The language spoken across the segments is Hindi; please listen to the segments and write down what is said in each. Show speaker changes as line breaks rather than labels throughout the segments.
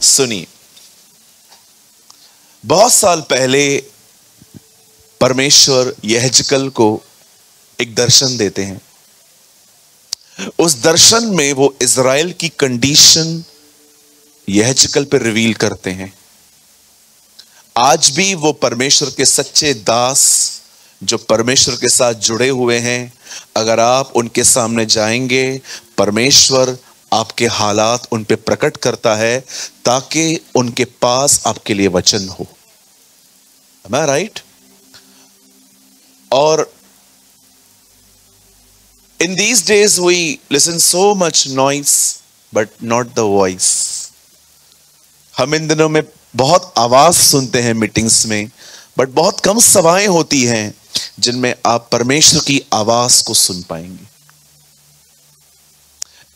सुनिए, बहुत साल पहले परमेश्वर यहेजकल को एक दर्शन देते हैं। उस दर्शन में वो इज़राइल की कंडीशन यहेजकल पे रिवील करते हैं। आज भी वो परमेश्वर के सच्चे दास जो परमेश्वर के साथ जुड़े हुए हैं, अगर आप उनके सामने जाएंगे, परमेश्वर आपके हालात उन पे प्रकट करता है ताकि उनके पास आपके लिए वचन हो। Am I right? और in these days we listen so much noise but not the voice. हम इन दिनों में बहुत आवाज सुनते हैं मीटिंग्स में, बट बहुत कम सभाएं होती हैं जिनमें आप परमेश्वर की आवाज को सुन पाएंगे।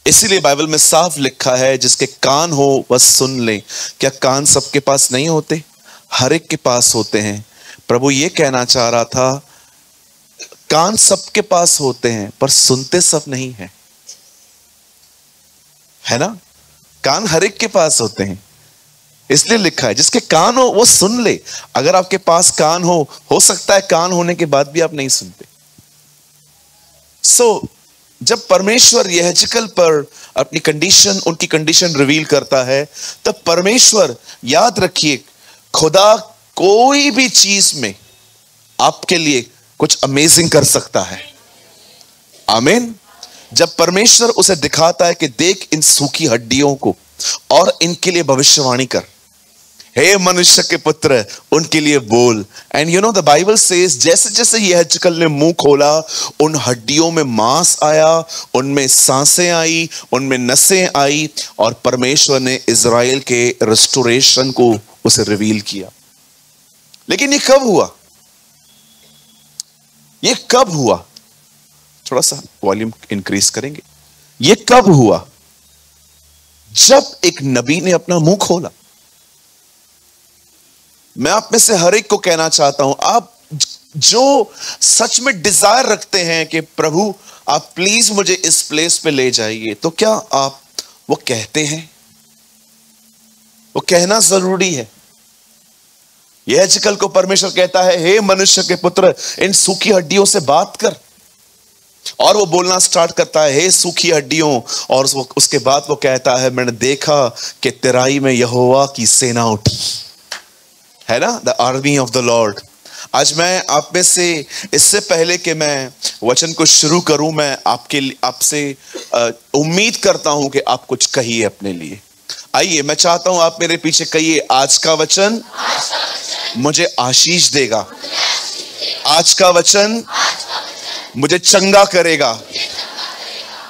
इसीलिए बाइबल में साफ लिखा है, जिसके कान हो बस सुन ले। क्या कान सबके पास नहीं होते? हर एक के पास होते हैं। प्रभु ये कहना चाह रहा था, कान सबके पास होते हैं पर सुनते सब नहीं है, है ना? कान हर एक के पास होते हैं, इसलिए लिखा है जिसके कान हो वो सुन ले। अगर आपके पास कान हो सकता है कान होने के बाद भी आप नहीं सुनते। जब परमेश्वर यहेजकल पर अपनी कंडीशन, उनकी कंडीशन रिवील करता है, तब परमेश्वर, याद रखिए, खुदा कोई भी चीज में आपके लिए कुछ अमेजिंग कर सकता है। आमीन। जब परमेश्वर उसे दिखाता है कि देख इन सूखी हड्डियों को और इनके लिए भविष्यवाणी कर, हे मनुष्य के पुत्र उनके लिए बोल। And you know the Bible says, जैसे जैसे यहेजकल ने मुंह खोला, उन हड्डियों में मांस आया, उनमें सांसें आई, उनमें नसें आई, और परमेश्वर ने इज़राइल के रेस्टोरेशन को उसे रिवील किया। लेकिन ये कब हुआ? ये कब हुआ? थोड़ा सा वॉल्यूम इंक्रीज करेंगे। ये कब हुआ? जब एक नबी ने अपना मुंह खोला। मैं आप में से हर एक को कहना चाहता हूं, आप जो सच में डिजायर रखते हैं कि प्रभु आप प्लीज मुझे इस प्लेस पे ले जाइए, तो क्या आप वो कहते हैं? वो कहना जरूरी है। यहेजकल को परमेश्वर कहता है, हे मनुष्य के पुत्र इन सूखी हड्डियों से बात कर, और वो बोलना स्टार्ट करता है, हे सूखी हड्डियों, और उसके बाद वो कहता है, मैंने देखा कि तेराई में यहोवा की सेना उठी, है ना, the army of the Lord. आज मैं आप में से, इससे पहले कि मैं वचन को शुरू करूं, मैं आपसे उम्मीद करता हूं कि आप कुछ कहिए अपने लिए। आइए, मैं चाहता हूं आप मेरे पीछे कहिए, आज का वचन मुझे आशीष देगा, आज का वचन मुझे चंगा करेगा,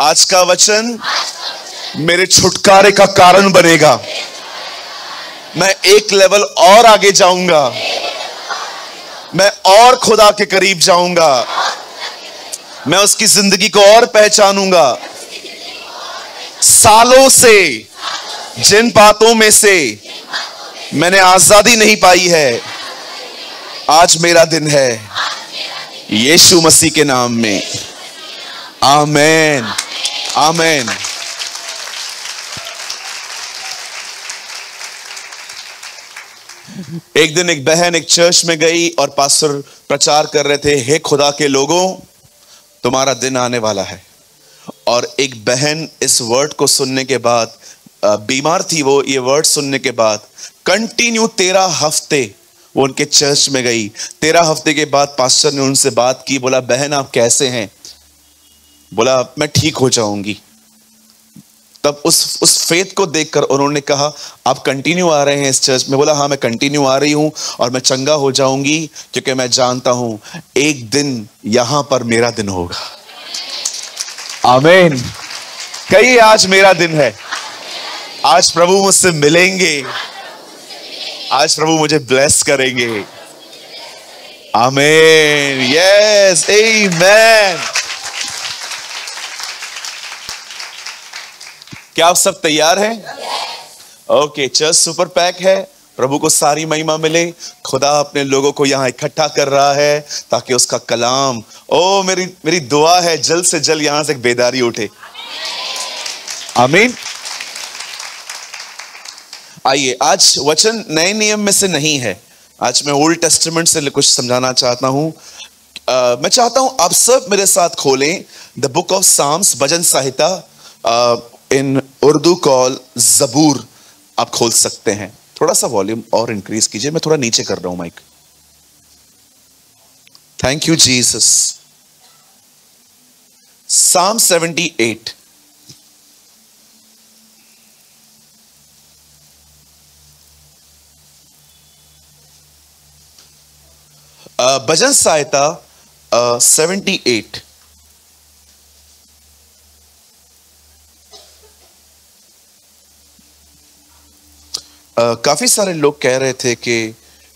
आज का वचन मेरे छुटकारे का कारण बनेगा, मैं एक लेवल और आगे जाऊंगा, मैं और खुदा के करीब जाऊंगा, मैं उसकी जिंदगी को और पहचानूंगा। सालों से जिन बातों में से मैंने आजादी नहीं पाई है, आज मेरा दिन है, यीशु मसीह के नाम में। आमेन, आमेन। एक दिन एक बहन एक चर्च में गई और पास्टर प्रचार कर रहे थे, हे खुदा के लोगों तुम्हारा दिन आने वाला है। और एक बहन इस वर्ड को सुनने के बाद, बीमार थी वो, ये वर्ड सुनने के बाद कंटिन्यू 13 हफ्ते वो उनके चर्च में गई। 13 हफ्ते के बाद पास्टर ने उनसे बात की, बोला बहन आप कैसे हैं? बोला मैं ठीक हो जाऊंगी। तब उस फेथ को देखकर उन्होंने कहा, आप कंटिन्यू आ रहे हैं इस चर्च में? बोला हाँ मैं कंटिन्यू आ रही हूं और मैं चंगा हो जाऊंगी, क्योंकि मैं जानता हूं एक दिन यहां पर मेरा दिन होगा। आमीन। कहिए आज मेरा दिन है, आज प्रभु मुझसे मिलेंगे, आज प्रभु मुझे ब्लेस करेंगे। आमीन, यस, आमीन। क्या आप सब तैयार हैं? ओके, चर्च सुपर पैक है। प्रभु को सारी महिमा मिले। खुदा अपने लोगों को यहां इकट्ठा कर रहा है ताकि उसका कलाम, ओ मेरी दुआ है जल्द से जल्द यहां से एक बेदारी उठे। आमीन। आइए, आज वचन नए नियम में से नहीं है, आज मैं ओल्ड टेस्टामेंट से कुछ समझाना चाहता हूं। मैं चाहता हूं आप सब मेरे साथ खोलें द बुक ऑफ साम्स, भजन संहिता, इन उर्दू कॉल जबूर। आप खोल सकते हैं। थोड़ा सा वॉल्यूम और इंक्रीज कीजिए, मैं थोड़ा नीचे कर रहा हूं माइक। Thank you Jesus. साम 78। भजन संहिता 78। काफी सारे लोग कह रहे थे कि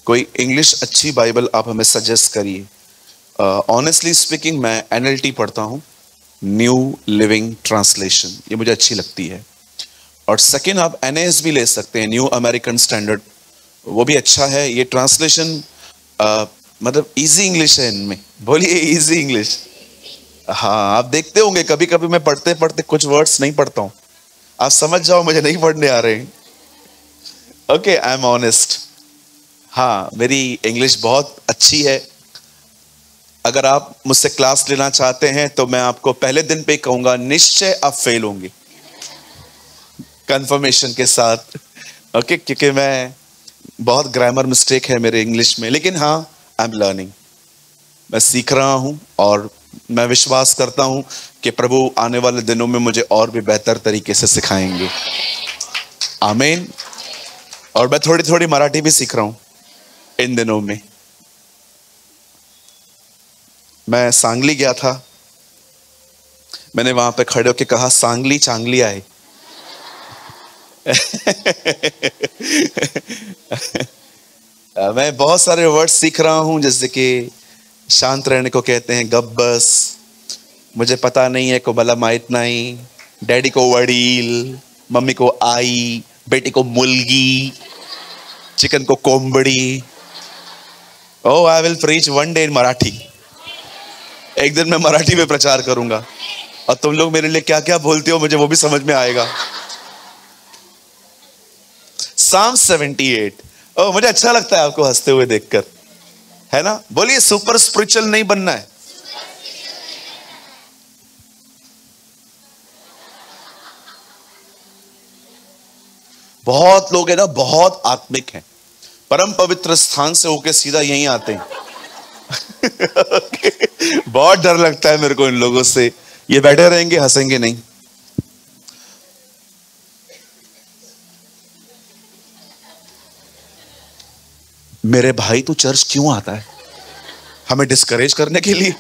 कोई इंग्लिश अच्छी बाइबल आप हमें सजेस्ट करिए। ऑनेस्टली स्पीकिंग, मैं एनएलटी पढ़ता हूं, न्यू लिविंग ट्रांसलेशन, ये मुझे अच्छी लगती है। और सेकंड, आप एनएएस भी ले सकते हैं, न्यू अमेरिकन स्टैंडर्ड, वो भी अच्छा है। ये ट्रांसलेशन मतलब इजी इंग्लिश है इनमें। बोलिए इजी इंग्लिश। हाँ, आप देखते होंगे कभी कभी मैं पढ़ते पढ़ते कुछ वर्ड्स नहीं पढ़ता हूं, आप समझ जाओ मुझे नहीं पढ़ने आ रहे हैं। Okay, I am honest. हाँ, मेरी इंग्लिश बहुत अच्छी है। अगर आप मुझसे क्लास लेना चाहते हैं तो मैं आपको पहले दिन पे कहूंगा, निश्चय आप फेल होंगे, कंफर्मेशन के साथ। ओके, क्योंकि मैं बहुत ग्रामर मिस्टेक है मेरे इंग्लिश में, लेकिन हाँ, आई एम लर्निंग, मैं सीख रहा हूं। और मैं विश्वास करता हूं कि प्रभु आने वाले दिनों में मुझे और भी बेहतर तरीके से सिखाएंगे। आमीन। और मैं थोड़ी थोड़ी मराठी भी सीख रहा हूं इन दिनों में। मैं सांगली गया था, मैंने वहां पे खड़े होकर कहा, सांगली चांगली आए। मैं बहुत सारे वर्ड सीख रहा हूं, जैसे कि शांत रहने को कहते हैं गब्बस, मुझे पता नहीं है को भला माहित नहीं, डैडी को वडील, मम्मी को आई, बेटी को मुलगी, चिकन को कोंबड़ी। Oh, I will preach one day in Marathi. एक दिन मैं मराठी में प्रचार करूंगा और तुम लोग मेरे लिए क्या क्या बोलते हो मुझे वो भी समझ में आएगा। साम 78। ओह, मुझे अच्छा लगता है आपको हंसते हुए देखकर, है ना? बोलिए, सुपर स्पिरिचुअल नहीं बनना है। बहुत लोग है ना, बहुत आत्मिक हैं, परम पवित्र स्थान से होके सीधा यहीं आते हैं। बहुत डर लगता है मेरे को इन लोगों से, ये बैठे रहेंगे हंसेंगे नहीं। मेरे भाई तू चर्च क्यों आता है? हमें डिस्करेज करने के लिए?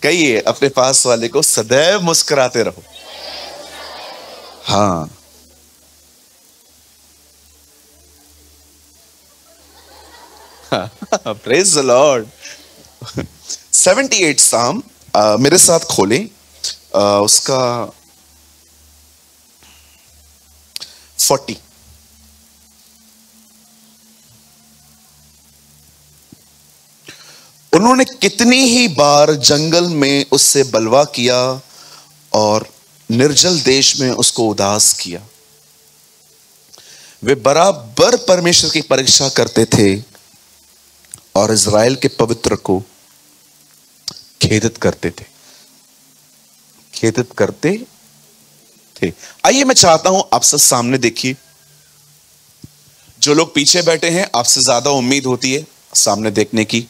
कहिए अपने पास वाले को, सदैव मुस्कुराते रहो। हाँ, प्रेज द लॉर्ड। 78 साम, मेरे साथ खोलें, उसका 40। उन्होंने कितनी ही बार जंगल में उससे बलवा किया और निर्जल देश में उसको उदास किया। वे बराबर परमेश्वर की परीक्षा करते थे और इज़राइल के पवित्र को खेदित करते थे, खेदित करते थे। आइए, मैं चाहता हूं आप सब सामने देखिए। जो लोग पीछे बैठे हैं, आपसे ज्यादा उम्मीद होती है सामने देखने की,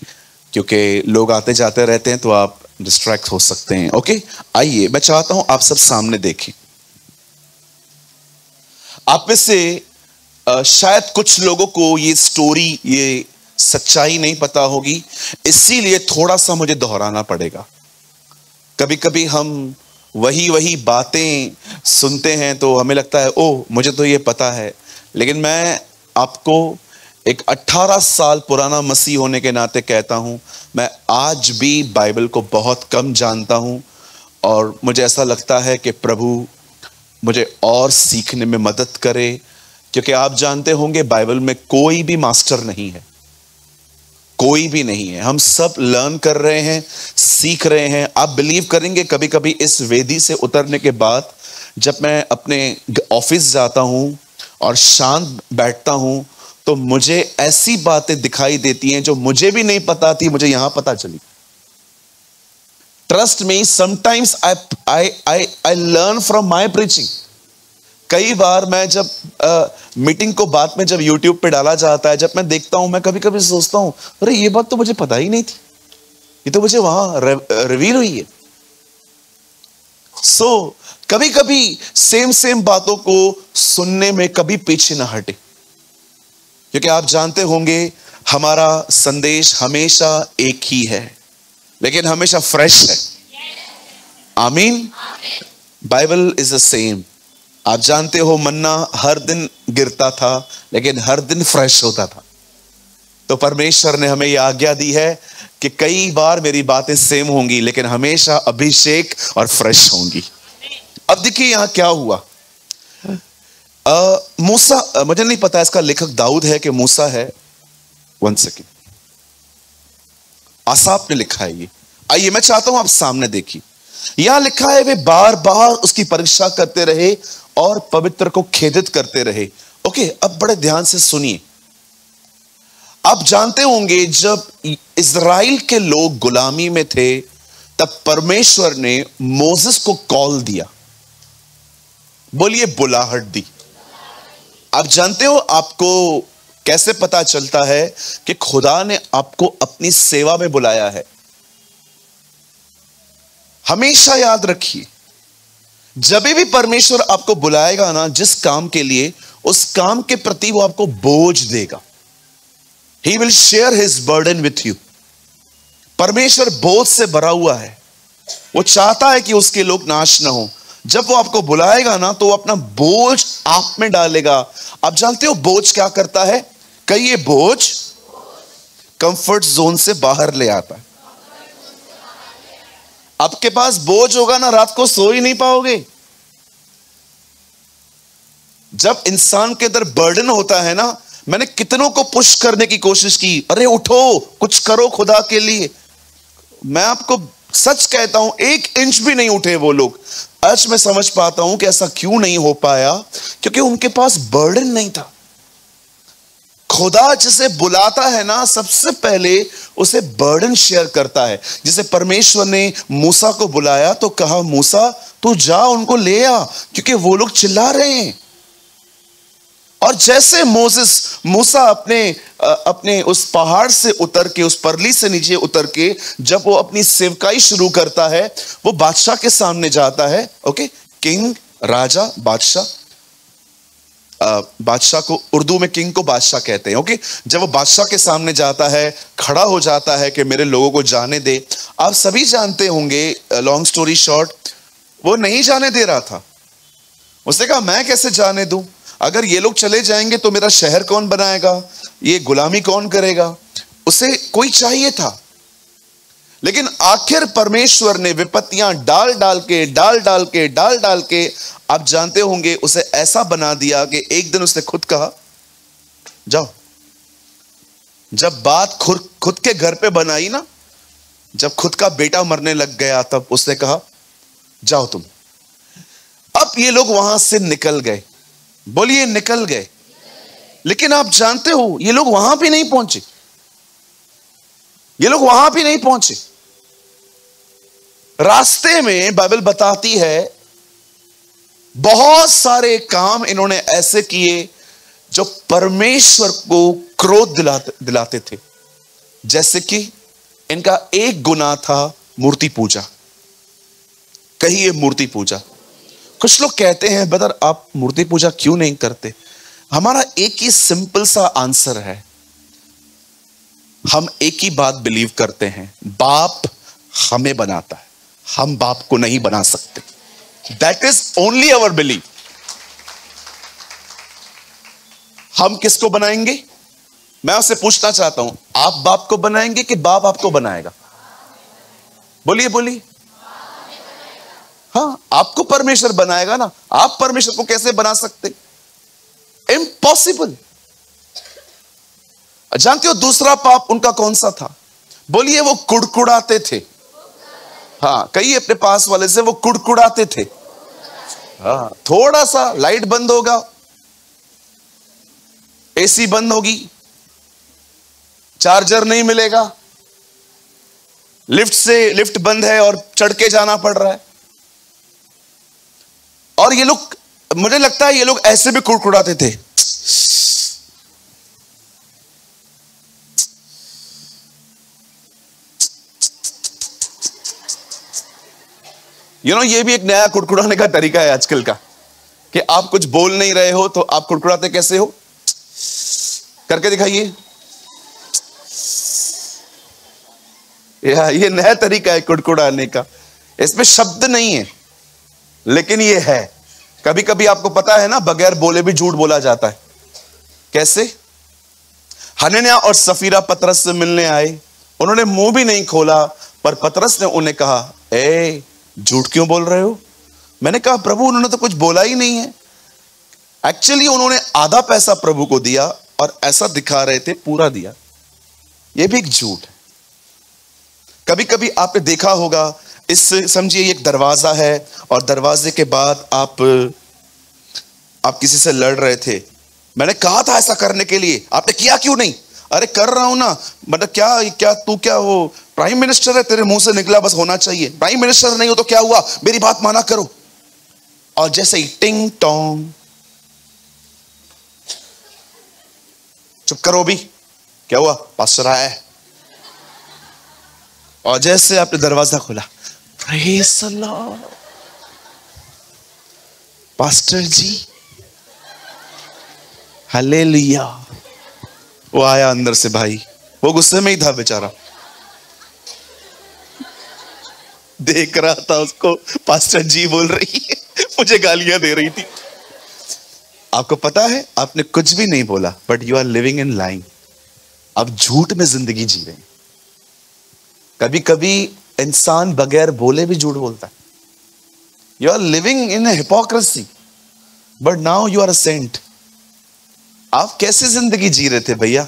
क्योंकि लोग आते जाते रहते हैं तो आप डिस्ट्रैक्ट हो सकते हैं। ओके, आइए, मैं चाहता हूं आप सब सामने देखें। आप में से शायद कुछ लोगों को ये स्टोरी, ये सच्चाई नहीं पता होगी, इसीलिए थोड़ा सा मुझे दोहराना पड़ेगा। कभी कभी हम वही वही बातें सुनते हैं तो हमें लगता है ओह मुझे तो ये पता है, लेकिन मैं आपको एक 18 साल पुराना मसीह होने के नाते कहता हूं, मैं आज भी बाइबल को बहुत कम जानता हूं और मुझे ऐसा लगता है कि प्रभु मुझे और सीखने में मदद करे, क्योंकि आप जानते होंगे बाइबल में कोई भी मास्टर नहीं है, कोई भी नहीं है। हम सब लर्न कर रहे हैं, सीख रहे हैं। आप बिलीव करेंगे, कभी कभी इस वेदी से उतरने के बाद जब मैं अपने ऑफिस जाता हूं और शांत बैठता हूं तो मुझे ऐसी बातें दिखाई देती हैं जो मुझे भी नहीं पता थी, मुझे यहां पता चली। Trust me, sometimes I learn from my preaching. कई बार मैं जब मीटिंग को बाद में जब यूट्यूब पे डाला जाता है, जब मैं देखता हूं, मैं कभी कभी सोचता हूं अरे ये बात तो मुझे पता ही नहीं थी, ये तो मुझे वहां रिवील हुई है। सो कभी कभी सेम बातों को सुनने में कभी पीछे ना हटे, क्योंकि आप जानते होंगे हमारा संदेश हमेशा एक ही है, लेकिन हमेशा फ्रेश है। आमीन। Bible is the same. आप जानते हो मन्ना हर दिन गिरता था, लेकिन हर दिन फ्रेश होता था। तो परमेश्वर ने हमें यह आज्ञा दी है कि कई बार मेरी बातें सेम होंगी, लेकिन हमेशा अभिषेक और फ्रेश होंगी। अब देखिए यहां क्या हुआ। मूसा, मुझे नहीं पता इसका लेखक दाऊद है कि मूसा है, 1 सेकेंड, आसाफ ने लिखा है ये। आइए मैं चाहता हूं आप सामने देखिए, यहां लिखा है वे बार बार उसकी परीक्षा करते रहे और पवित्र को खेदित करते रहे। ओके, अब बड़े ध्यान से सुनिए। आप जानते होंगे जब इज़राइल के लोग गुलामी में थे, तब परमेश्वर ने मोसेस को कॉल दिया। बोलिए बुलाहट दी। आप जानते हो आपको कैसे पता चलता है कि खुदा ने आपको अपनी सेवा में बुलाया है? हमेशा याद रखिए, जब भी परमेश्वर आपको बुलाएगा ना जिस काम के लिए, उस काम के प्रति वो आपको बोझ देगा। He will share his burden with you। परमेश्वर बोझ से भरा हुआ है, वो चाहता है कि उसके लोग नाश ना हो। जब वो आपको बुलाएगा ना तो वो अपना बोझ आप में डालेगा। आप जानते हो बोझ क्या करता है? कई ये बोझ कंफर्ट जोन से बाहर ले आता है। आपके पास बोझ होगा ना, रात को सो ही नहीं पाओगे। जब इंसान के अंदर बर्डन होता है ना, मैंने कितनों को पुश करने की कोशिश की, अरे उठो कुछ करो खुदा के लिए। मैं आपको सच कहता हूं, 1 इंच भी नहीं उठे वो लोग। आज मैं समझ पाता हूं कि ऐसा क्यों नहीं हो पाया, क्योंकि उनके पास बर्डन नहीं था। खुदा जिसे बुलाता है ना, सबसे पहले उसे बर्डन शेयर करता है। जिसे परमेश्वर ने मूसा को बुलाया तो कहा, मूसा तू जा उनको ले आ, क्योंकि वो लोग चिल्ला रहे हैं। और जैसे मूसा अपने उस पहाड़ से उतर के, उस परली से नीचे उतर के जब वो अपनी सेवकाई शुरू करता है, वो बादशाह के सामने जाता है। ओके, किंग, राजा, बादशाह। बादशाह को उर्दू में किंग को बादशाह कहते हैं। ओके, जब वो बादशाह के सामने जाता है, खड़ा हो जाता है कि मेरे लोगों को जाने दे। आप सभी जानते होंगे, लॉन्ग स्टोरी शॉर्ट, वो नहीं जाने दे रहा था। उसने कहा मैं कैसे जाने दूं, अगर ये लोग चले जाएंगे तो मेरा शहर कौन बनाएगा, ये गुलामी कौन करेगा। उसे कोई चाहिए था, लेकिन आखिर परमेश्वर ने विपत्तियां डाल डाल के आप जानते होंगे उसे ऐसा बना दिया कि एक दिन उसने खुद कहा जाओ। जब बात खुद के घर पे बनाई ना, जब खुद का बेटा मरने लग गया, तब उसने कहा जाओ तुम। अब ये लोग वहां से निकल गए। बोलिए निकल गए। लेकिन आप जानते हो ये लोग वहां भी नहीं पहुंचे। ये लोग वहां भी नहीं पहुंचे। रास्ते में बाइबल बताती है बहुत सारे काम इन्होंने ऐसे किए जो परमेश्वर को क्रोध दिलाते थे। जैसे कि इनका एक गुनाह था मूर्ति पूजा। कहिए मूर्ति पूजा। कुछ लोग कहते हैं ब्रदर आप मूर्ति पूजा क्यों नहीं करते? हमारा एक ही सिंपल सा आंसर है, हम एक ही बात बिलीव करते हैं, बाप हमें बनाता है, हम बाप को नहीं बना सकते। That is only our believe. हम किसको बनाएंगे? मैं उससे पूछना चाहता हूं, आप बाप को बनाएंगे कि बाप आपको बनाएगा? बोलिए बोलिए। हाँ, आपको परमेश्वर बनाएगा ना। आप परमेश्वर को कैसे बना सकते? इम्पॉसिबल। जानते हो दूसरा पाप उनका कौन सा था? बोलिए वो कुड़कुड़ाते थे। हाँ, कहिए अपने पास वाले से, वो कुड़कुड़ाते थे। हाँ, थोड़ा सा लाइट बंद होगा, एसी बंद होगी, चार्जर नहीं मिलेगा, लिफ्ट बंद है और चढ़ के जाना पड़ रहा है। और ये लोग, मुझे लगता है ये लोग ऐसे भी कुड़कुड़ाते थे, ये भी एक नया कुड़कुड़ाने का तरीका है आजकल का, कि आप कुछ बोल नहीं रहे हो तो आप कुड़कुड़ाते कैसे हो, करके दिखाइए। ये नया तरीका है कुड़कुड़ाने का। इसमें शब्द नहीं है, लेकिन ये है। कभी कभी आपको पता है ना, बगैर बोले भी झूठ बोला जाता है। कैसे? हनन्याह और सफीरा पतरस से मिलने आए, उन्होंने मुंह भी नहीं खोला, पर पतरस ने उन्हें कहा, ए झूठ क्यों बोल रहे हो? मैंने कहा, प्रभु उन्होंने तो कुछ बोला ही नहीं है। एक्चुअली उन्होंने आधा पैसा प्रभु को दिया और ऐसा दिखा रहे थे पूरा दिया। यह भी एक झूठ है। कभी कभी आपने देखा होगा, इस समझिए एक दरवाजा है और दरवाजे के बाद आप किसी से लड़ रहे थे। मैंने कहा था ऐसा करने के लिए, आपने किया क्यों नहीं? अरे कर रहा हूं ना, मतलब क्या तू क्या वो प्राइम मिनिस्टर है? तेरे मुंह से निकला बस होना चाहिए। प्राइम मिनिस्टर नहीं हो तो क्या हुआ, मेरी बात माना करो। और जैसे ही टिंग टोंग, चुप करो भी, क्या हुआ? पास्टर आया है। और जैसे आपने दरवाजा खोला, praise the Lord, pastor ji, hallelujah. वो आया अंदर से, भाई वो गुस्से में ही था बेचारा, देख रहा था उसको, पास्टर जी बोल रही है, मुझे गालियां दे रही थी। आपको पता है, आपने कुछ भी नहीं बोला, but you are living in lying. आप झूठ में जिंदगी जी रहे हैं। कभी कभी इंसान बगैर बोले भी झूठ बोलता है। You are living in hypocrisy, but now you are a saint. आप कैसे जिंदगी जी रहे थे भैया,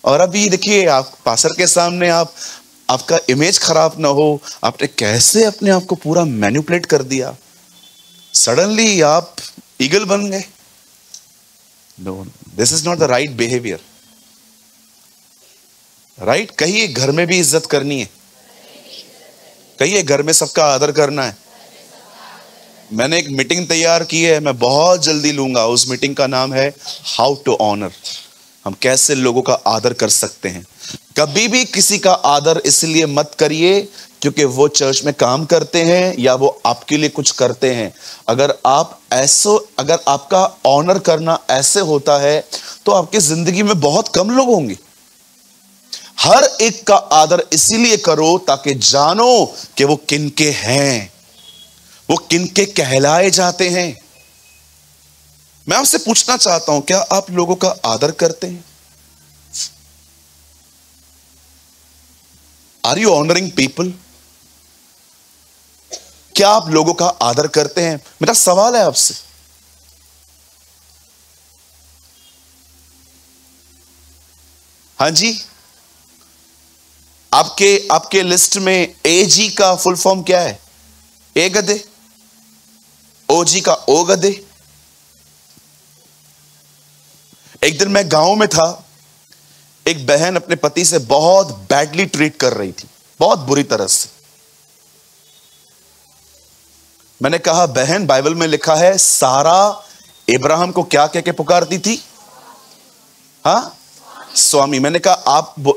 और अभी देखिए आप पास्टर के सामने आपका इमेज खराब ना हो, आपने कैसे अपने आप को पूरा मैनिपुलेट कर दिया। सडनली आप ईगल बन गए। No, this is not the right behaviour. Right? कहिए घर में भी इज्जत करनी है, कहिए घर में सबका आदर करना है। मैंने एक मीटिंग तैयार की है, मैं बहुत जल्दी लूंगा। उस मीटिंग का नाम है हाउ टू ऑनर। हम कैसे लोगों का आदर कर सकते हैं। कभी भी किसी का आदर इसलिए मत करिए क्योंकि वो चर्च में काम करते हैं या वो आपके लिए कुछ करते हैं। अगर आपका ऑनर करना ऐसे होता है तो आपकी जिंदगी में बहुत कम लोग होंगे। हर एक का आदर इसीलिए करो ताकि जानो कि वो किनके हैं, वो किनके कहलाए जाते हैं। मैं आपसे पूछना चाहता हूं, क्या आप लोगों का आदर करते हैं? Are you honouring people? क्या आप लोगों का आदर करते हैं? मेरा सवाल है आपसे। हाँ जी, आपके लिस्ट में एजी का फुल फॉर्म क्या है? ए गधे। ओजी का ओ गधे। एक दिन मैं गांव में था, एक बहन अपने पति से बहुत बैडली ट्रीट कर रही थी, बहुत बुरी तरह से। मैंने कहा, बहन बाइबल में लिखा है सारा इब्राहिम को क्या कह के पुकारती थी? हाँ, स्वामी। मैंने कहा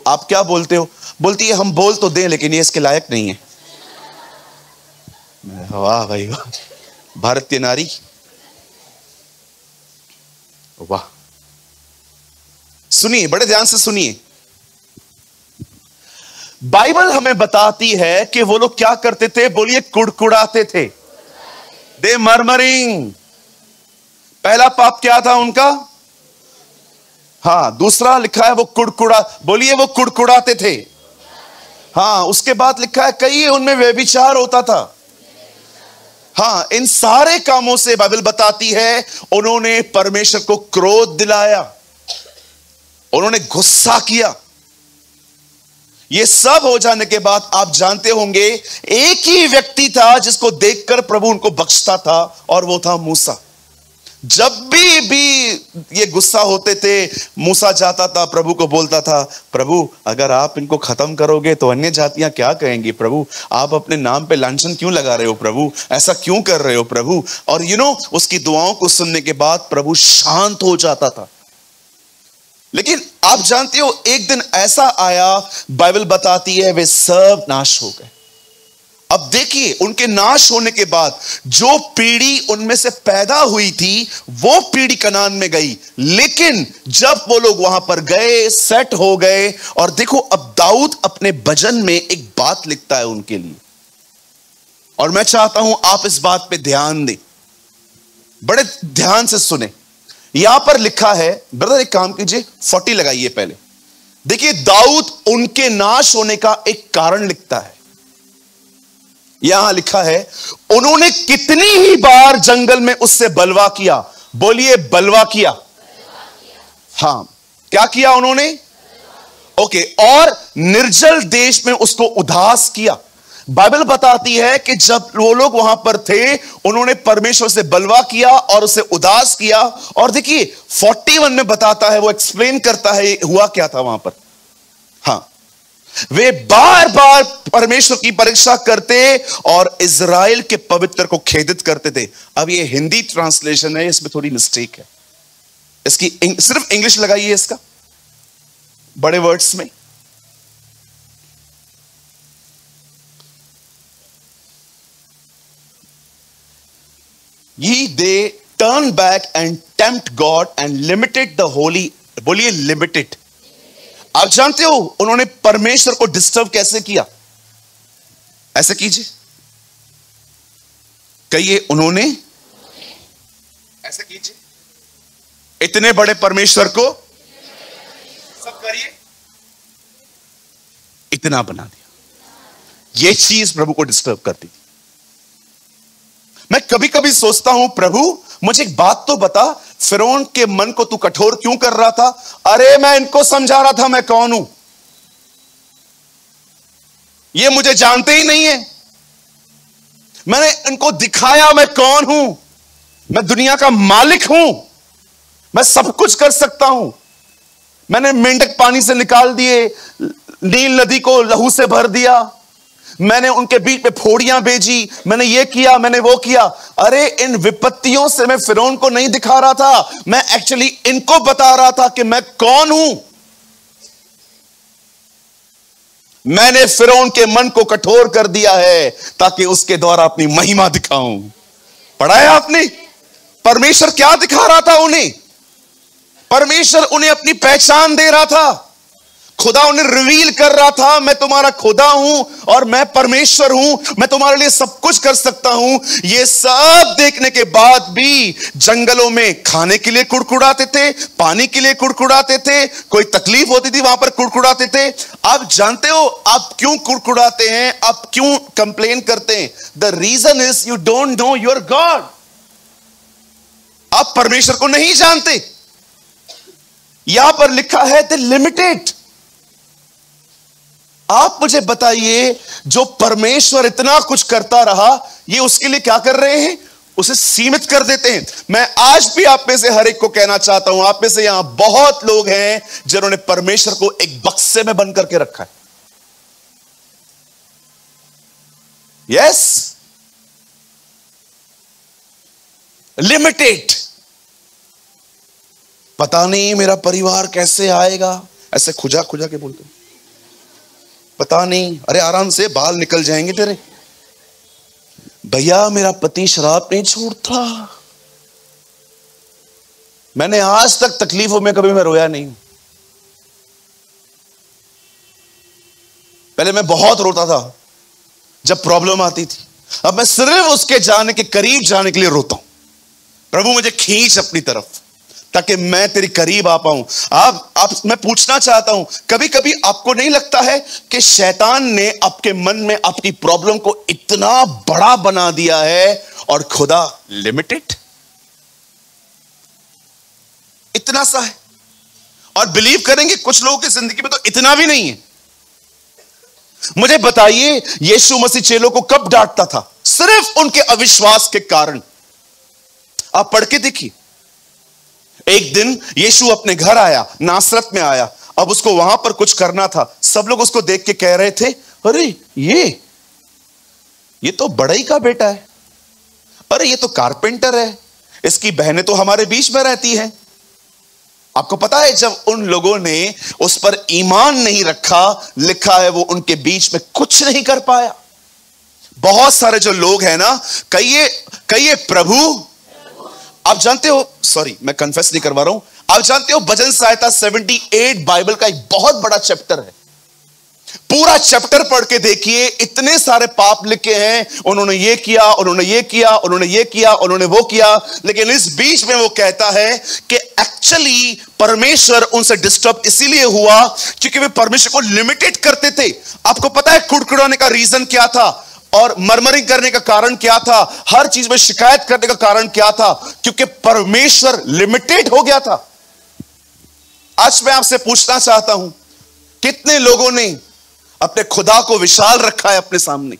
आप क्या बोलते हो? बोलती है हम बोल तो दें लेकिन ये इसके लायक नहीं है। वाह भाई वाह, भारतीय नारी, वाह। सुनिए, बड़े ध्यान से सुनिए। बाइबल हमें बताती है कि वो लोग क्या करते थे? बोलिए, कुड़कुड़ाते थे। दे मरमरिंग। पहला पाप क्या था उनका? हाँ, दूसरा लिखा है वो कुड़कुड़ा, बोलिए वो कुड़कुड़ाते थे। हाँ, उसके बाद लिखा है कई उनमें व्यभिचार होता था। हाँ, इन सारे कामों से बाइबल बताती है उन्होंने परमेश्वर को क्रोध दिलाया, उन्होंने गुस्सा किया। ये सब हो जाने के बाद आप जानते होंगे एक ही व्यक्ति था जिसको देखकर प्रभु उनको बख्शता था, और वो था मूसा। जब भी ये गुस्सा होते थे, मूसा जाता था, प्रभु को बोलता था, प्रभु अगर आप इनको खत्म करोगे तो अन्य जातियां क्या कहेंगी प्रभु? आप अपने नाम पे लांछन क्यों लगा रहे हो प्रभु? ऐसा क्यों कर रहे हो प्रभु? और उसकी दुआओं को सुनने के बाद प्रभु शांत हो जाता था। लेकिन आप जानते हो, एक दिन ऐसा आया, बाइबल बताती है, वे सब नाश हो गए। अब देखिए, उनके नाश होने के बाद जो पीढ़ी उनमें से पैदा हुई थी, वो पीढ़ी कनान में गई। लेकिन जब वो लोग वहां पर गए, सेट हो गए, और देखो अब दाऊद अपने भजन में एक बात लिखता है उनके लिए, और मैं चाहता हूं आप इस बात पे ध्यान दें, बड़े ध्यान से सुने। यहां पर लिखा है, ब्रदर एक काम कीजिए, 40 लगाइए पहले। देखिए, दाऊद उनके नाश होने का एक कारण लिखता है। यहां लिखा है, उन्होंने कितनी ही बार जंगल में उससे बलवा किया। बोलिए, बलवा किया। हां, क्या किया उन्होंने? ओके, और निर्जल देश में उसको उदास किया। बाइबल बताती है कि जब वो लोग वहां पर थे, उन्होंने परमेश्वर से बलवा किया और उसे उदास किया। और देखिए 41 में बताता है, वो एक्सप्लेन करता है हुआ क्या था वहां पर। हां, वे बार बार परमेश्वर की परीक्षा करते और इज़राइल के पवित्र को खेदित करते थे। अब ये हिंदी ट्रांसलेशन है, इसमें थोड़ी मिस्टेक है, इसकी सिर्फ इंग्लिश लगाइए इसका, बड़े वर्ड्स में। Ye they turn back and tempt God and limited the holy. बोलिए, limited। आप जानते हो उन्होंने परमेश्वर को डिस्टर्ब कैसे किया? ऐसे कीजिए, कहिए, उन्होंने ऐसे कीजिए, इतने बड़े परमेश्वर को सब करिए, इतना बना दिया। यह चीज प्रभु को डिस्टर्ब करती थी। मैं कभी कभी सोचता हूं, प्रभु मुझे एक बात तो बता, फिरौन के मन को तू कठोर क्यों कर रहा था? अरे मैं इनको समझा रहा था मैं कौन हूं, ये मुझे जानते ही नहीं है। मैंने इनको दिखाया मैं कौन हूं, मैं दुनिया का मालिक हूं, मैं सब कुछ कर सकता हूं। मैंने मेंढक पानी से निकाल दिए, नील नदी को लहू से भर दिया, मैंने उनके बीच में फोड़ियां भेजी, मैंने ये किया, मैंने वो किया। अरे इन विपत्तियों से मैं फिरौन को नहीं दिखा रहा था, मैं एक्चुअली इनको बता रहा था कि मैं कौन हूं। मैंने फिरौन के मन को कठोर कर दिया है ताकि उसके द्वारा अपनी महिमा दिखाऊं। पढ़ा है आपने? परमेश्वर क्या दिखा रहा था उन्हें? परमेश्वर उन्हें अपनी पहचान दे रहा था। खुदा उन्हें रिवील कर रहा था, मैं तुम्हारा खुदा हूं और मैं परमेश्वर हूं, मैं तुम्हारे लिए सब कुछ कर सकता हूं। ये सब देखने के बाद भी जंगलों में खाने के लिए कुड़कुड़ाते थे, पानी के लिए कुड़कुड़ाते थे, कोई तकलीफ होती थी वहां पर कुड़कुड़ाते थे। आप जानते हो आप क्यों कुड़कुड़ाते हैं, आप क्यों कंप्लेन करते हैं? The reason is you don't know your God. आप परमेश्वर को नहीं जानते। यहां पर लिखा है द लिमिटेड। आप मुझे बताइए, जो परमेश्वर इतना कुछ करता रहा, ये उसके लिए क्या कर रहे हैं? उसे सीमित कर देते हैं। मैं आज भी आप में से हर एक को कहना चाहता हूं, आप में से यहां बहुत लोग हैं जिन्होंने परमेश्वर को एक बक्से में बंद करके रखा है। Yes, limited. पता नहीं मेरा परिवार कैसे आएगा, ऐसे खुजा खुजा के बोलते हैं। पता नहीं, अरे आराम से, बाल निकल जाएंगे तेरे। भैया मेरा पति शराब नहीं छोड़ता, मैंने आज तक तकलीफों में कभी मैं रोया नहीं। पहले मैं बहुत रोता था जब प्रॉब्लम आती थी, अब मैं सिर्फ उसके जाने के करीब जाने के लिए रोता हूं। प्रभु मुझे खींच अपनी तरफ ताकि मैं तेरी करीब आ पाऊं। मैं पूछना चाहता हूं, कभी कभी आपको नहीं लगता है कि शैतान ने आपके मन में आपकी प्रॉब्लम को इतना बड़ा बना दिया है और खुदा लिमिटेड इतना सा है? और बिलीव करेंगे कुछ लोगों की जिंदगी में तो इतना भी नहीं है। मुझे बताइए, यीशु मसीह चेलों को कब डांटता था? सिर्फ उनके अविश्वास के कारण। आप पढ़ के देखिए, एक दिन यीशु अपने घर आया, नासरत में आया। अब उसको वहां पर कुछ करना था। सब लोग उसको देख के कह रहे थे, अरे ये तो बड़ई का बेटा है, अरे ये तो कारपेंटर है, इसकी बहनें तो हमारे बीच में रहती हैं। आपको पता है, जब उन लोगों ने उस पर ईमान नहीं रखा, लिखा है वो उनके बीच में कुछ नहीं कर पाया। बहुत सारे जो लोग हैं ना, कहिए प्रभु। आप जानते हो, सॉरी मैं कन्फेस नहीं करवा रहा हूं, आप जानते हो भजन संहिता 78 बाइबल का एक बहुत बड़ा चैप्टर है। पूरा चैप्टर पढ़ के देखिए, इतने सारे पाप लिखे हैं, उन्होंने ये किया, उन्होंने ये किया, उन्होंने ये किया, उन्होंने वो किया। लेकिन इस बीच में वो कहता है कि एक्चुअली परमेश्वर उनसे डिस्टर्ब इसीलिए हुआ क्योंकि वे परमेश्वर को लिमिटेड करते थे। आपको पता है कुड़कुड़ाने का रीजन क्या था और मरमरिंग करने का कारण क्या था, हर चीज में शिकायत करने का कारण क्या था? क्योंकि परमेश्वर लिमिटेड हो गया था। आज मैं आपसे पूछना चाहता हूं, कितने लोगों ने अपने खुदा को विशाल रखा है अपने सामने?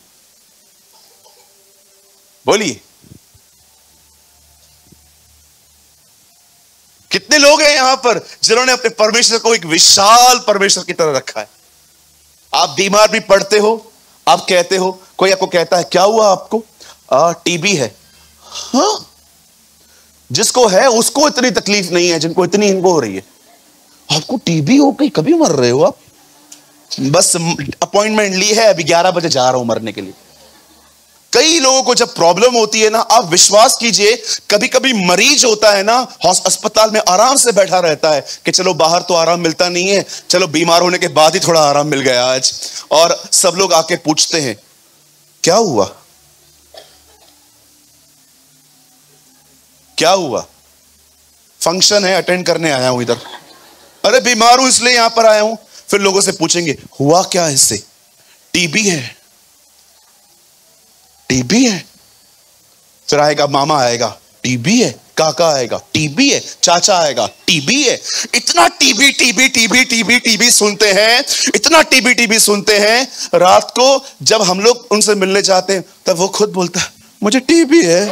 बोलिए, कितने लोग हैं यहां पर जिन्होंने अपने परमेश्वर को एक विशाल परमेश्वर की तरह रखा है? आप बीमार भी पड़ते हो, आप कहते हो, कोई आपको कहता है क्या हुआ आपको? टीबी है। हाँ, जिसको है उसको इतनी तकलीफ नहीं है जिनको इतनी इनको हो रही है। आपको टीबी हो गई, कभी मर रहे हो आप? बस अपॉइंटमेंट ली है, अभी 11 बजे जा रहा हूं मरने के लिए। कई लोगों को जब प्रॉब्लम होती है ना, आप विश्वास कीजिए, कभी कभी मरीज होता है ना, अस्पताल में आराम से बैठा रहता है कि चलो बाहर तो आराम मिलता नहीं है, चलो बीमार होने के बाद ही थोड़ा आराम मिल गया आज। और सब लोग आके पूछते हैं क्या हुआ, क्या हुआ? फंक्शन है, अटेंड करने आया हूं इधर। अरे बीमार हूं इसलिए यहां पर आया हूं। फिर लोगों से पूछेंगे हुआ क्या इससे? टीबी है, टीबी है। फिर आएगा मामा, आएगा टीबी है, काका आएगा टीबी है, चाचा आएगा टीबी है। इतना TB TB TB TB TB सुनते हैं, इतना टीबी टीबी सुनते हैं। रात को जब हम लोग उनसे मिलने जाते हैं तब वो खुद बोलता है मुझे टीबी है।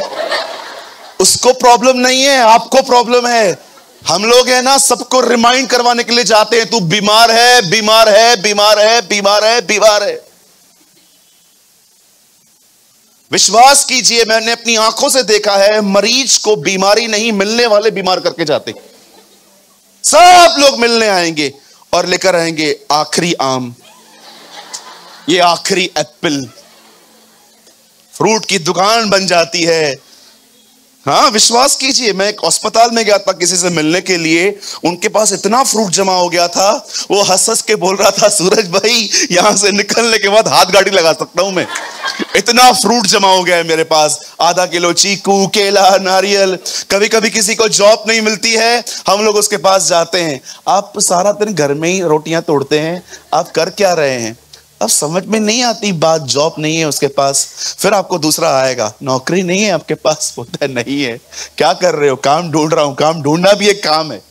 उसको प्रॉब्लम नहीं है, आपको प्रॉब्लम है। हम लोग है ना, सबको रिमाइंड करवाने के लिए जाते हैं, तू बीमार है, बीमार है, बीमार है, बीमार है, बीमार है। विश्वास कीजिए, मैंने अपनी आंखों से देखा है, मरीज को बीमारी नहीं, मिलने वाले बीमार करके जाते। सब लोग मिलने आएंगे और लेकर आएंगे आखिरी आम, ये आखिरी एप्पल। फ्रूट की दुकान बन जाती है। हाँ, विश्वास कीजिए, मैं एक अस्पताल में गया था किसी से मिलने के लिए, उनके पास इतना फ्रूट जमा हो गया था, वो हंस हंस के बोल रहा था सूरज भाई यहां से निकलने के बाद हाथ गाड़ी लगा सकता हूं मैं, इतना फ्रूट जमा हो गया है मेरे पास। आधा किलो चीकू, केला, नारियल। कभी कभी किसी को जॉब नहीं मिलती है, हम लोग उसके पास जाते हैं। आप सारा दिन घर में ही रोटियां तोड़ते हैं, आप कर क्या रहे हैं? अब समझ में नहीं आती बात, जॉब नहीं है उसके पास। फिर आपको दूसरा आएगा, नौकरी नहीं है आपके पास, बोलता है नहीं है। क्या कर रहे हो? काम ढूंढ रहा हूं। काम ढूंढना भी एक काम है।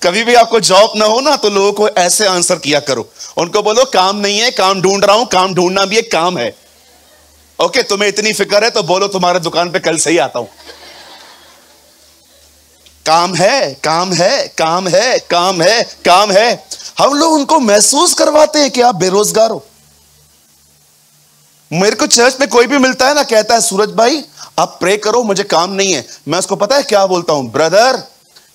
कभी भी आपको जॉब ना हो ना, तो लोगों को ऐसे आंसर किया करो, उनको बोलो काम नहीं है, काम ढूंढ रहा हूं। काम ढूंढना भी एक काम है। ओके, तुम्हें इतनी फिक्र है तो बोलो तुम्हारे दुकान पे कल से ही आता हूं। काम है, काम है, काम है, काम है, काम है। हम लोग उनको महसूस करवाते हैं कि आप बेरोजगार हो। मेरे को चर्च में कोई भी मिलता है ना, कहता है सूरज भाई आप प्रे करो, मुझे काम नहीं है। मैं उसको पता है क्या बोलता हूं? ब्रदर,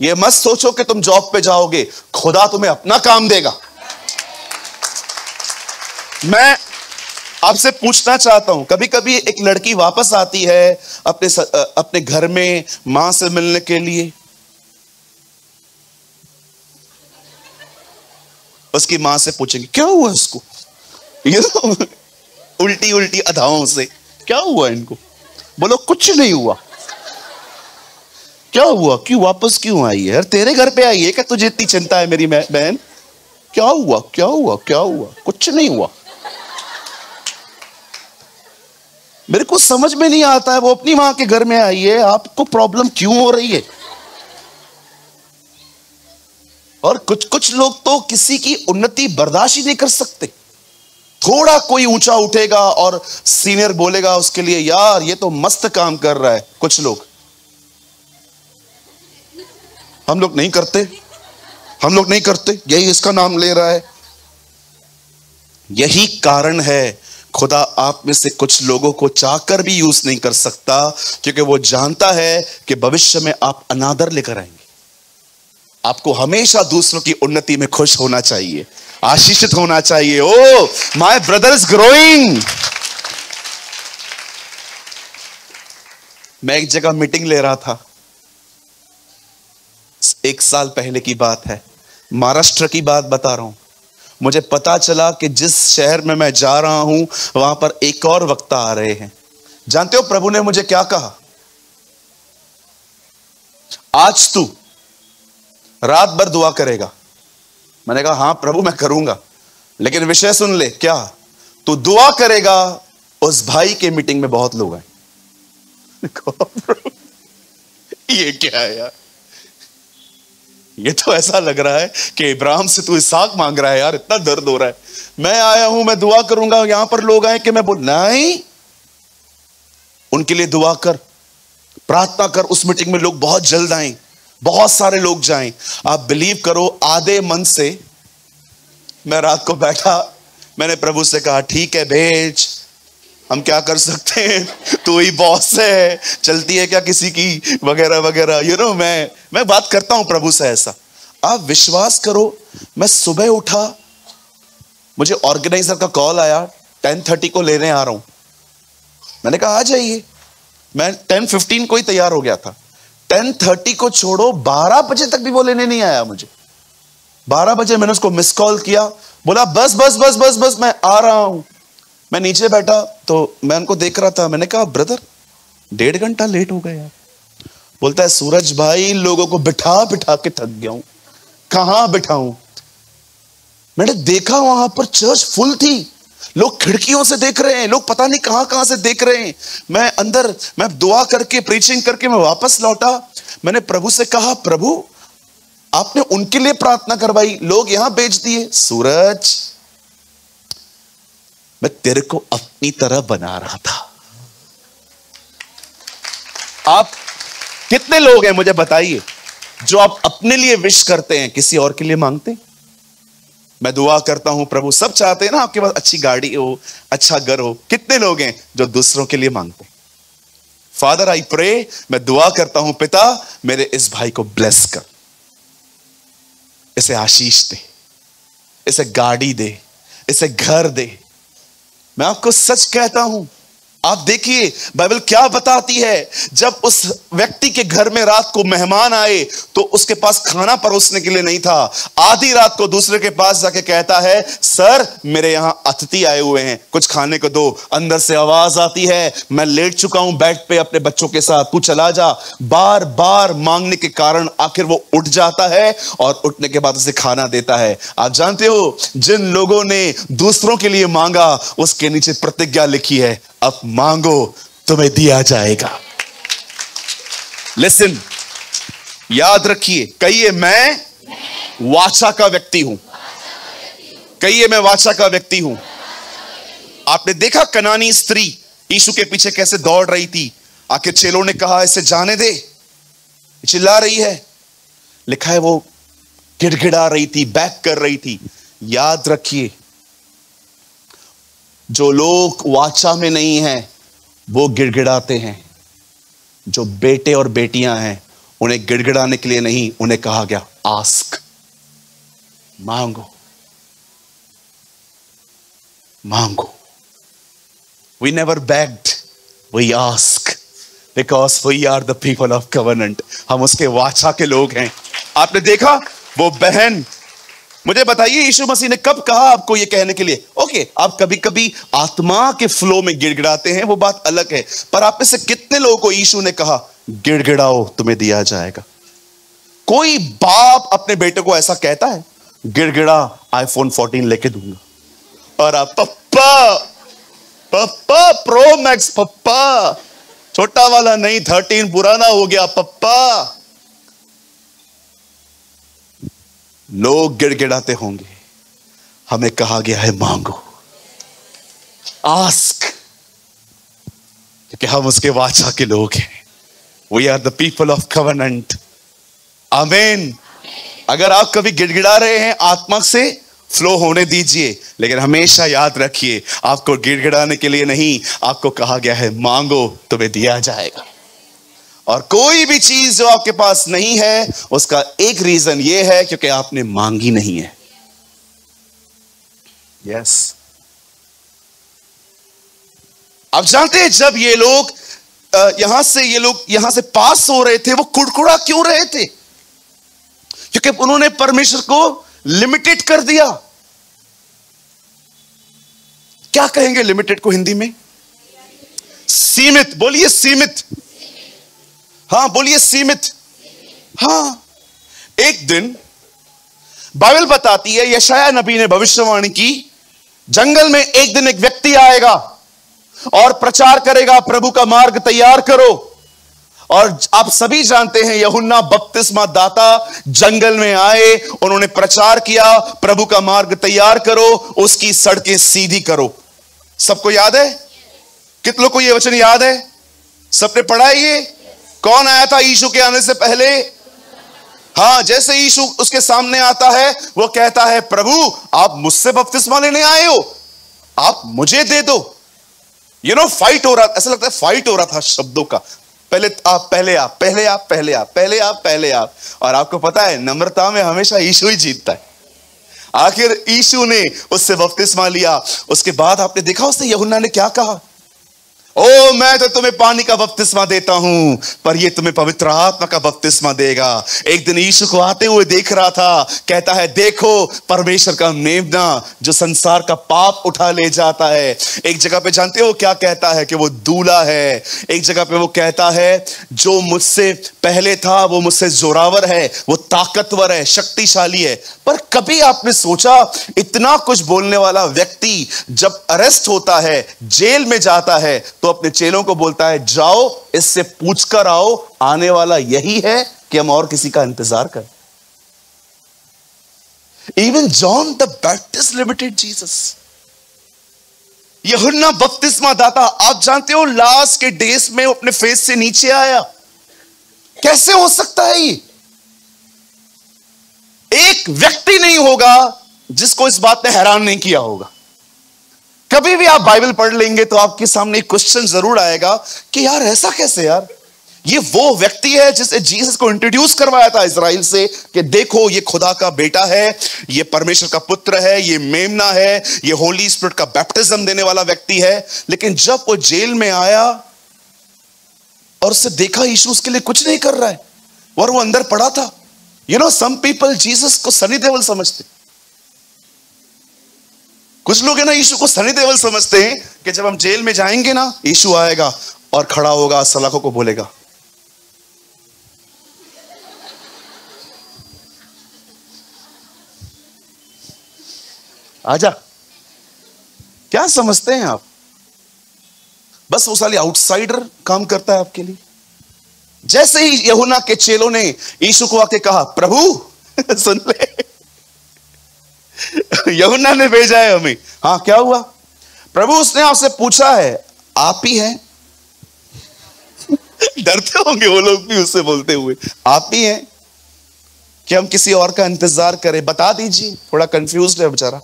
ये मत सोचो कि तुम जॉब पे जाओगे, खुदा तुम्हें अपना काम देगा। मैं आपसे पूछना चाहता हूं, कभी कभी एक लड़की वापस आती है अपने घर में मां से मिलने के लिए। उसकी मां से पूछेंगे क्या हुआ इसको, ये उल्टी उल्टी अदाओं से क्या हुआ इनको? बोलो कुछ नहीं हुआ। क्या हुआ? क्यों वापस क्यों आई है? तेरे घर पे आई है क्या? तुझे इतनी चिंता है मेरी बहन? क्या हुआ, क्या हुआ, क्या हुआ? कुछ नहीं हुआ। मेरे को समझ में नहीं आता है, वो अपनी मां के घर में आई है, आपको प्रॉब्लम क्यों हो रही है? और कुछ कुछ लोग तो किसी की उन्नति बर्दाश्त ही नहीं कर सकते। थोड़ा कोई ऊंचा उठेगा और सीनियर बोलेगा उसके लिए यार ये तो मस्त काम कर रहा है। कुछ लोग हम लोग नहीं करते, हम लोग नहीं करते, यही इसका नाम ले रहा है। यही कारण है खुदा आप में से कुछ लोगों को चाहकर भी यूज नहीं कर सकता, क्योंकि वो जानता है कि भविष्य में आप अनादर लेकर आएंगे। आपको हमेशा दूसरों की उन्नति में खुश होना चाहिए, आशीषित होना चाहिए। Oh my brother is growing. मैं एक जगह मीटिंग ले रहा था, 1 साल पहले की बात है, महाराष्ट्र की बात बता रहा हूं। मुझे पता चला कि जिस शहर में मैं जा रहा हूं वहां पर एक और वक्ता आ रहे हैं। जानते हो प्रभु ने मुझे क्या कहा? आज तू रात भर दुआ करेगा। मैंने कहा हाँ प्रभु मैं करूंगा, लेकिन विषय सुन ले। क्या? तू दुआ करेगा उस भाई के मीटिंग में बहुत लोग आए। ये क्या है यार? ये तो ऐसा लग रहा है कि इब्राहिम से तू इसहाक मांग रहा है यार, इतना दर्द हो रहा है। मैं आया हूं, मैं दुआ करूंगा, यहां पर लोग आए कि मैं बोल नहीं, उनके लिए दुआ कर, प्रार्थना कर। उस मीटिंग में लोग बहुत जल्द आए, बहुत सारे लोग जाएं। आप बिलीव करो, आधे मन से मैं रात को बैठा, मैंने प्रभु से कहा ठीक है भेज, हम क्या कर सकते हैं, तू ही बॉस है, चलती है क्या किसी की, वगैरह वगैरह। मैं बात करता हूं प्रभु से ऐसा। आप विश्वास करो, मैं सुबह उठा, मुझे ऑर्गेनाइजर का कॉल आया, 10:30 को लेने आ रहा हूं। मैंने कहा आ जाइए। मैं 10:15 को ही तैयार हो गया था। 10:30 को छोड़ो, 12 बजे तक भी वो लेने नहीं आया मुझे। 12 बजे मैंने उसको मिस कॉल किया, बोला बस बस बस बस बस मैं आ रहा हूं। मैं नीचे बैठा तो मैं उनको देख रहा था। मैंने कहा ब्रदर 1.5 घंटा लेट हो गया यार। बोलता है सूरज भाई लोगों को बिठा बिठा के थक गया हूं, कहां बिठाऊं। मैंने देखा वहां पर चर्च फुल थी, लोग खिड़कियों से देख रहे हैं, लोग पता नहीं कहां कहां से देख रहे हैं। मैं दुआ करके प्रीचिंग करके मैं वापस लौटा। मैंने प्रभु से कहा प्रभु आपने उनके लिए प्रार्थना करवाई, लोग यहां भेज दिए। सूरज मैं तेरे को अपनी तरह बना रहा था। आप कितने लोग हैं मुझे बताइए जो आप अपने लिए विश करते हैं, किसी और के लिए मांगते हैं? मैं दुआ करता हूं प्रभु, सब चाहते हैं ना आपके पास अच्छी गाड़ी हो, अच्छा घर हो। कितने लोग हैं जो दूसरों के लिए मांगते हैं? फादर आई प्रे, मैं दुआ करता हूं पिता मेरे इस भाई को ब्लेस कर, इसे आशीष दे, इसे गाड़ी दे, इसे घर दे। मैं आपको सच कहता हूं, आप देखिए बाइबल क्या बताती है। जब उस व्यक्ति के घर में रात को मेहमान आए तो उसके पास खाना परोसने के लिए नहीं था। आधी रात को दूसरे के पास जाके कहता है सर मेरे यहां अतिथि आए हुए हैं, कुछ खाने को दो। अंदर से आवाज आती है मैं लेट चुका हूं बेड पे अपने बच्चों के साथ, तू चला जा। बार बार मांगने के कारण आखिर वो उठ जाता है और उठने के बाद उसे खाना देता है। आप जानते हो जिन लोगों ने दूसरों के लिए मांगा उसके नीचे प्रतिज्ञा लिखी है, अब मांगो तुम्हें दिया जाएगा। लिसन, याद रखिए, कहिए मैं वाचा का व्यक्ति हूं, कहिए मैं वाचा का व्यक्ति हूं। आपने देखा कनानी स्त्री यीशु के पीछे कैसे दौड़ रही थी, आखिर चेलों ने कहा इसे जाने दे, चिल्ला रही है। लिखा है वो गिड़गिड़ा रही थी, बैक कर रही थी। याद रखिए जो लोग वाचा में नहीं हैं वो गिड़गिड़ाते हैं। जो बेटे और बेटियां हैं उन्हें गिड़गिड़ाने के लिए नहीं, उन्हें कहा गया आस्क, मांगो मांगो। We never begged, we ask because we are the people of covenant। हम उसके वाचा के लोग हैं। आपने देखा वो बहन, मुझे बताइए यीशु मसीह ने कब कहा आपको ये कहने के लिए? ओके, आप कभी कभी आत्मा के फ्लो में गिड़गिड़ाते हैं, वो बात अलग है, पर आप में से कितने लोगों को यीशु ने कहा गिड़गिड़ाओ तुम्हें दिया जाएगा? कोई बाप अपने बेटे को ऐसा कहता है गिड़गिड़ा iPhone 14 लेके दूंगा, और आप पप्पा पप्पा प्रो मैक्स, पप्पा छोटा वाला नहीं 13 पुराना हो गया पप्पा। लोग गिड़गिड़ाते होंगे, हमें कहा गया है मांगो, आस्क, क्योंकि हम उसके वाचा के लोग हैं। We are the people of covenant. आमीन। अगर आप कभी गिड़गिड़ा रहे हैं, आत्मा से फ्लो होने दीजिए, लेकिन हमेशा याद रखिए आपको गिड़गिड़ाने के लिए नहीं, आपको कहा गया है मांगो तुम्हें दिया जाएगा। और कोई भी चीज जो आपके पास नहीं है उसका एक रीजन यह है क्योंकि आपने मांगी नहीं है। यस। आप जानते हैं जब ये लोग यहां से पास हो रहे थे, वो कुड़कुड़ा क्यों रहे थे? क्योंकि उन्होंने परमेश्वर को लिमिटेड कर दिया। क्या कहेंगे लिमिटेड को हिंदी में? सीमित। बोलिए सीमित। हाँ बोलिए सीमित। हाँ। एक दिन बाइबल बताती है, यशाया नबी ने भविष्यवाणी की, जंगल में एक दिन एक व्यक्ति आएगा और प्रचार करेगा, प्रभु का मार्ग तैयार करो। और आप सभी जानते हैं यूहन्ना बपतिस्मा दाता जंगल में आए, उन्होंने प्रचार किया, प्रभु का मार्ग तैयार करो, उसकी सड़कें सीधी करो। सबको याद है? कितनों को यह वचन याद है? सबने पढ़ा है ये? कौन आया था यीशु के आने से पहले? हाँ, जैसे यीशु उसके सामने आता है, वो कहता है, प्रभु आप मुझसे बपतिस्मा लेने आए हो, आप मुझे दे दो। फाइट हो रहा, ऐसा लगता है फाइट हो रहा था शब्दों का। पहले आप, पहले आप, पहले आप, पहले आप, पहले आप, पहले आप। और आपको पता है नम्रता में हमेशा यीशु ही जीतता है। आखिर यीशु ने उससे बपतिस्मा लिया। उसके बाद आपने देखा उसने यूहन्ना ने क्या कहा? ओ मैं तो तुम्हें पानी का बपतिस्मा देता हूं, पर ये तुम्हें पवित्र आत्मा का बपतिस्मा देगा। एक दिन यीशु को आते हुए देख रहा था, कहता है देखो परमेश्वर का मेमना जो संसार का पाप उठा ले जाता है। एक जगह पे जानते हो क्या कहता है? कि वो दूल्हा है। एक जगह पे वो कहता है जो मुझसे पहले था वो मुझसे जोरावर है, वो ताकतवर है, शक्तिशाली है। पर कभी आपने सोचा इतना कुछ बोलने वाला व्यक्ति जब अरेस्ट होता है, जेल में जाता है, तो अपने चेलों को बोलता है जाओ इससे पूछ कर आओ, आने वाला यही है कि हम और किसी का इंतजार करें? Even John the Baptist limited Jesus. यूहन्ना बपतिस्मा दाता, आप जानते हो लास्ट के डेज में अपने फेस से नीचे आया। कैसे हो सकता है ये? एक व्यक्ति नहीं होगा जिसको इस बात ने हैरान नहीं किया होगा। कभी भी आप बाइबल पढ़ लेंगे तो आपके सामने एक क्वेश्चन जरूर आएगा कि यार ऐसा कैसे? यार ये वो व्यक्ति है जिसे जीसस को इंट्रोड्यूस करवाया था इजराइल से कि देखो ये खुदा का बेटा है, ये परमेश्वर का पुत्र है, ये मेमना है, ये होली स्पिरिट का बैप्टिज्म देने वाला व्यक्ति है। लेकिन जब वो जेल में आया और उससे देखा यीशु उसके लिए कुछ नहीं कर रहा है और वो अंदर पड़ा था। सम पीपल जीसस को सनी देओल समझते। कुछ लोग है ना यीशु को सनी देओल समझते हैं कि जब हम जेल में जाएंगे ना, यीशु आएगा और खड़ा होगा, सलाखों को बोलेगा आजा। क्या समझते हैं आप? बस वो साली आउटसाइडर काम करता है आपके लिए। जैसे ही यूहन्ना के चेलों ने यीशु को आके कहा प्रभु सुन ले, यूहन्ना ने भेजा है हमें। हाँ क्या हुआ? प्रभु उसने आपसे पूछा है आप ही हैं। डरते होंगे वो लोग भी उससे बोलते हुए, आप ही हैं कि हम किसी और का इंतजार करें? बता दीजिए। थोड़ा कंफ्यूज्ड है बेचारा,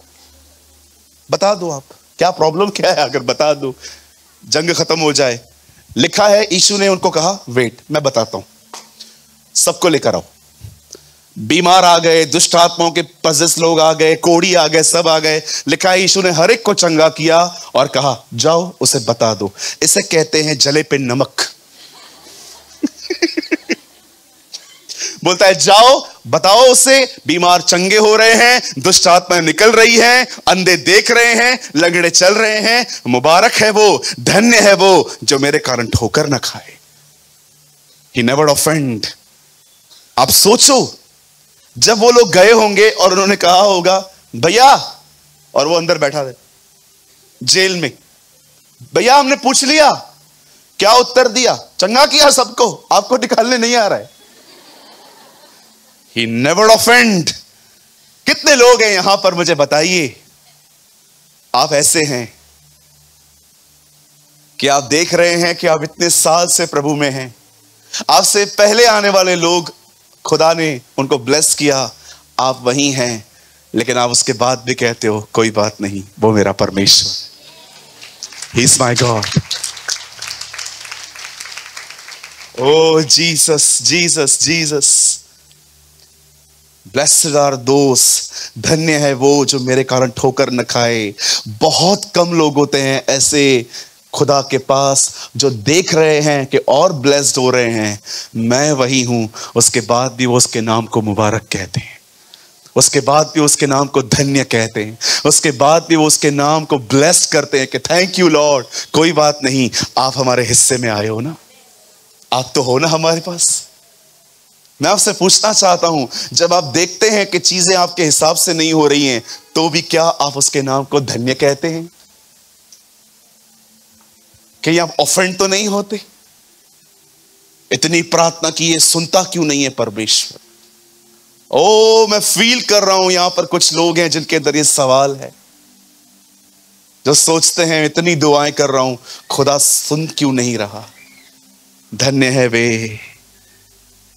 बता दो आप क्या प्रॉब्लम क्या है, अगर बता दो जंग खत्म हो जाए। लिखा है यीशु ने उनको कहा वेट मैं बताता हूं, सबको लेकर आओ। बीमार आ गए, दुष्ट आत्माओं के पजेस लोग आ गए, कोढ़ी आ गए, सब आ गए। लिखा है यीशु ने हर एक को चंगा किया और कहा जाओ उसे बता दो। इसे कहते हैं जले पे नमक। बोलता है जाओ बताओ उसे, बीमार चंगे हो रहे हैं, दुष्ट आत्माएं निकल रही हैं, अंधे देख रहे हैं, लंगड़े चल रहे हैं। मुबारक है वो, धन्य है वो जो मेरे कारण ठोकर न खाए। He never offend। आप सोचो जब वो लोग गए होंगे और उन्होंने कहा होगा भैया, और वो अंदर बैठा है जेल में, भैया हमने पूछ लिया, क्या उत्तर दिया? चंगा किया सबको, आपको निकालने नहीं आ रहा है। He never offend। कितने लोग हैं यहां पर मुझे बताइए, आप ऐसे हैं कि आप देख रहे हैं कि आप इतने साल से प्रभु में हैं, आपसे पहले आने वाले लोग खुदा ने उनको ब्लेस किया, आप वहीं हैं, लेकिन आप उसके बाद भी कहते हो कोई बात नहीं, वो मेरा परमेश्वर, he is my God. Oh Jesus Jesus Jesus, blessed are those, धन्य है वो जो मेरे कारण ठोकर न खाए। बहुत कम लोग होते हैं ऐसे खुदा के पास जो देख रहे हैं कि और ब्लेस्ड हो रहे हैं, मैं वही हूं, उसके बाद भी वो उसके नाम को मुबारक कहते हैं, उसके बाद भी उसके नाम को धन्य कहते हैं, उसके बाद भी वो उसके नाम को ब्लेस करते हैं कि थैंक यू लॉर्ड, कोई बात नहीं, आप हमारे हिस्से में आए हो ना, आप तो हो ना हमारे पास। मैं आपसे पूछना चाहता हूं, जब आप देखते हैं कि चीजें आपके हिसाब से नहीं हो रही हैं, तो भी क्या आप उसके नाम को धन्य कहते हैं? कहीं आप ऑफेंड तो नहीं होते? इतनी प्रार्थना की, ये सुनता क्यों नहीं है परमेश्वर? ओ, मैं फील कर रहा हूं यहां पर कुछ लोग हैं जिनके अंदर ये सवाल है, जो सोचते हैं इतनी दुआएं कर रहा हूं, खुदा सुन क्यों नहीं रहा? धन्य है वे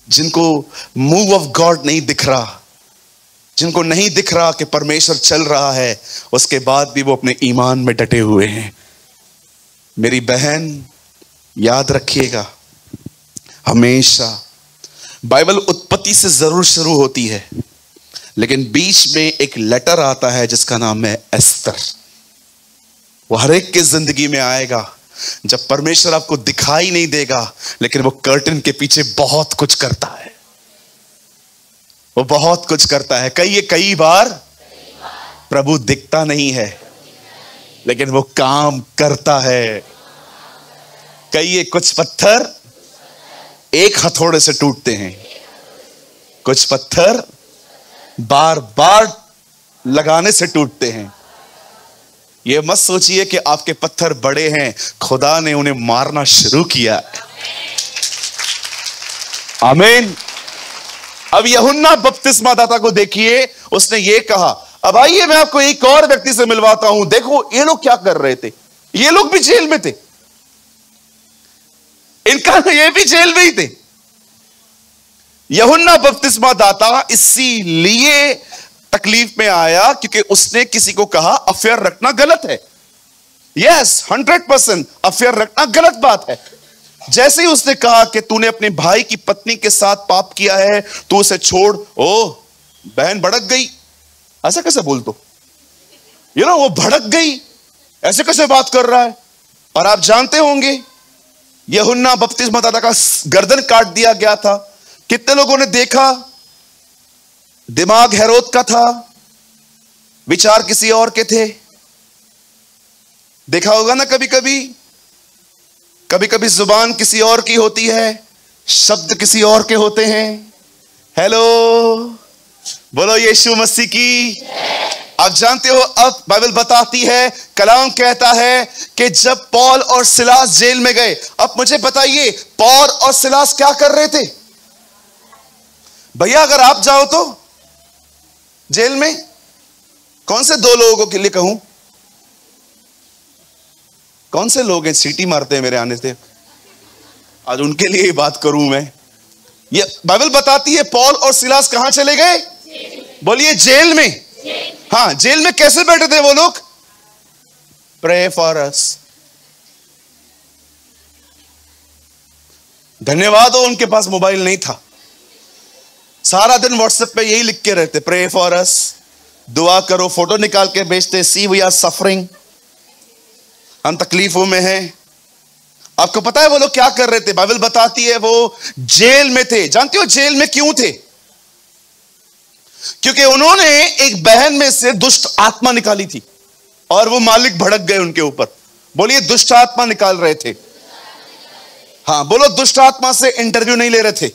जिनको मूव ऑफ गॉड नहीं दिख रहा, जिनको नहीं दिख रहा कि परमेश्वर चल रहा है, उसके बाद भी वो अपने ईमान में डटे हुए हैं। मेरी बहन, याद रखिएगा, हमेशा बाइबल उत्पत्ति से जरूर शुरू होती है, लेकिन बीच में एक लेटर आता है जिसका नाम है एस्तर। वो हर एक की जिंदगी में आएगा जब परमेश्वर आपको दिखाई नहीं देगा, लेकिन वो कर्टन के पीछे बहुत कुछ करता है, वो बहुत कुछ करता है। कई बार प्रभु दिखता नहीं है, लेकिन वो काम करता है। कुछ पत्थर एक हथौड़े से टूटते हैं, कुछ पत्थर बार बार लगाने से टूटते हैं। ये मत सोचिए कि आपके पत्थर बड़े हैं, खुदा ने उन्हें मारना शुरू किया। आमीन। अब यूहन्ना बपतिस्मा दाता को देखिए, उसने ये कहा, अब आइए मैं आपको एक और व्यक्ति से मिलवाता हूं, देखो ये लोग क्या कर रहे थे। ये लोग भी जेल में थे, इनका ये भी जेल में ही थे। यूहन्ना बपतिस्मा दाता इसीलिए तकलीफ में आया क्योंकि उसने किसी को कहा अफेयर रखना गलत है। यस, 100% अफेयर रखना गलत बात है। जैसे ही उसने कहा कि तूने अपने भाई की पत्नी के साथ पाप किया है, तू उसे छोड़, ओ बहन भड़क गई। ऐसा कैसे बोल दो, वो भड़क गई, ऐसे कैसे बात कर रहा है। और आप जानते होंगे यूहन्ना बपतिस्मा दाता का गर्दन काट दिया गया था। कितने लोगों ने देखा? दिमाग हेरोद का था, विचार किसी और के थे। देखा होगा ना, कभी कभी जुबान किसी और की होती है, शब्द किसी और के होते हैं। हेलो, बोलो यीशु मसीह की। आप जानते हो, अब बाइबल बताती है, कलाम कहता है कि जब पौल और सिलास जेल में गए, अब मुझे बताइए पौल और सिलास क्या कर रहे थे? भैया अगर आप जाओ तो जेल में, कौन से दो लोगों के लिए कहूं? कौन से लोग हैं सीटी मारते हैं मेरे आने से? आज उनके लिए ही बात करूं मैं। ये बाइबल बताती है पौल और सिलास कहां चले गए? बोलिए जेल में। हाँ, जेल में कैसे बैठे थे वो लोग? Pray for us. धन्यवाद हो उनके पास मोबाइल नहीं था, सारा दिन व्हाट्सएप पे यही लिख के रहते, प्रे फॉर अस, दुआ करो, फोटो निकाल के भेजते, सी वी आर सफरिंग, हम तकलीफों में हैं। आपको पता है वो लोग क्या कर रहे थे? बाइबल बताती है वो जेल में थे। जानते हो जेल में क्यों थे? क्योंकि उन्होंने एक बहन में से दुष्ट आत्मा निकाली थी और वो मालिक भड़क गए उनके ऊपर। बोलिए दुष्ट आत्मा निकाल रहे थे। हाँ बोलो, दुष्ट आत्मा से इंटरव्यू नहीं ले रहे थे,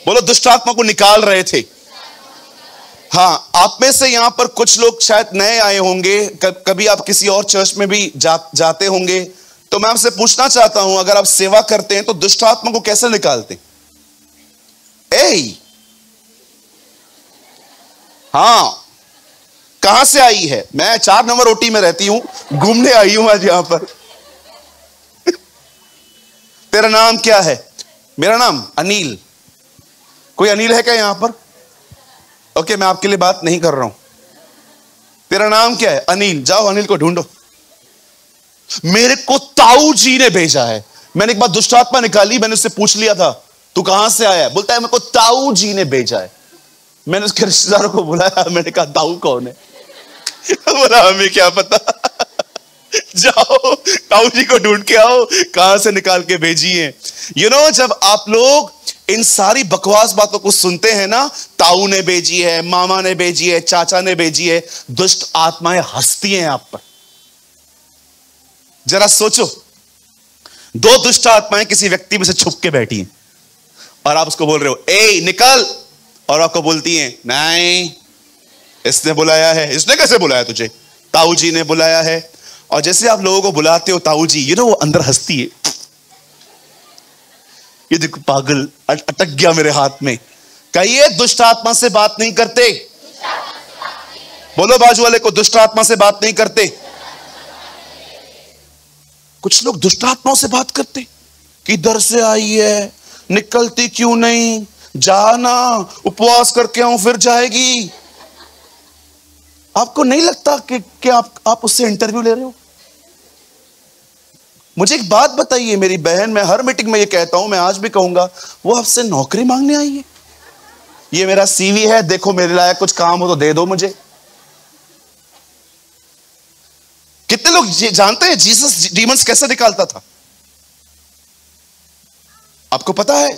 बोलो दुष्ट आत्मा को निकाल रहे थे। हाँ, आप में से यहां पर कुछ लोग शायद नए आए होंगे, कभी आप किसी और चर्च में भी जाते होंगे, तो मैं आपसे पूछना चाहता हूं, अगर आप सेवा करते हैं तो दुष्ट आत्मा को कैसे निकालते? हाँ, कहां से आई है? मैं 4 नंबर ओटी में रहती हूं, घूमने आई हूं आज यहां पर। तेरा नाम क्या है? मेरा नाम अनिल। कोई अनिल है क्या यहां पर? ओके, मैं आपके लिए बात नहीं कर रहा हूं। तेरा नाम क्या है? अनिल। जाओ अनिल को ढूंढो। मेरे को ताऊ जी ने भेजा है। मैंने एक बार दुष्ट आत्मा निकाली, मैंने उससे पूछ लिया था तू कहां से आया है? बोलता है मेरे को ताऊ जी ने भेजा है। मैंने उसके रिश्तेदारों को बुलाया, मैंने कहा ताऊ कौन है? बोला हमें क्या पता। जाओ ताऊ जी को ढूंढ के आओ, कहां से निकाल के भेजी है। यू नो, जब आप लोग इन सारी बकवास बातों को सुनते हैं ना, ताऊ ने भेजी है, मामा ने भेजी है, चाचा ने भेजी है, दुष्ट आत्माएं हंसती हैं आप पर। जरा सोचो, दो दुष्ट आत्माएं किसी व्यक्ति में से छुप के बैठी हैं और आप उसको बोल रहे हो ए निकल, और आपको बोलती हैं नहीं इसने बुलाया है। इसने कैसे बुलाया तुझे? ताऊ जी ने बुलाया है। और जैसे आप लोगों को बुलाते हो ताऊ जी, वो अंदर हंसती है, ये देखो पागल अटक गया मेरे हाथ में। कहिए दुष्ट आत्मा से बात नहीं करते। बोलो बाजू वाले को, दुष्ट आत्मा से बात नहीं करते। कुछ लोग दुष्ट आत्माओं से बात करते, किधर से आई है, निकलती क्यों नहीं, जाना उपवास करके आऊं फिर जाएगी। आपको नहीं लगता कि आप उससे इंटरव्यू ले रहे हो? मुझे एक बात बताइए मेरी बहन, मैं हर मीटिंग में ये कहता हूं, मैं आज भी कहूंगा, वो आपसे नौकरी मांगने आई है? ये मेरा सीवी है, देखो मेरे लायक कुछ काम हो तो दे दो मुझे। कितने लोग जानते हैं जीसस डीमंस कैसे निकालता था? आपको पता है?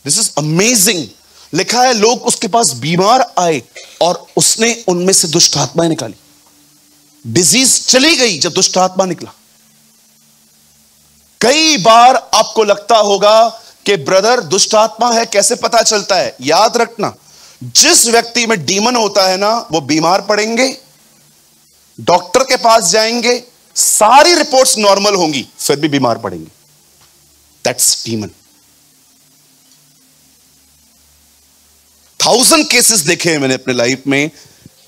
This is amazing. लिखा है लोग उसके पास बीमार आए और उसने उनमें से दुष्ट आत्माएं निकाली। डिजीज चली गई जब दुष्ट आत्मा निकला। कई बार आपको लगता होगा कि ब्रदर दुष्ट आत्मा है, कैसे पता चलता है? याद रखना, जिस व्यक्ति में डीमन होता है ना, वो बीमार पड़ेंगे, डॉक्टर के पास जाएंगे, सारी रिपोर्ट्स नॉर्मल होंगी, फिर भी बीमार पड़ेंगे। That's demon. 1000 केसेस देखे हैं मैंने अपने लाइफ में,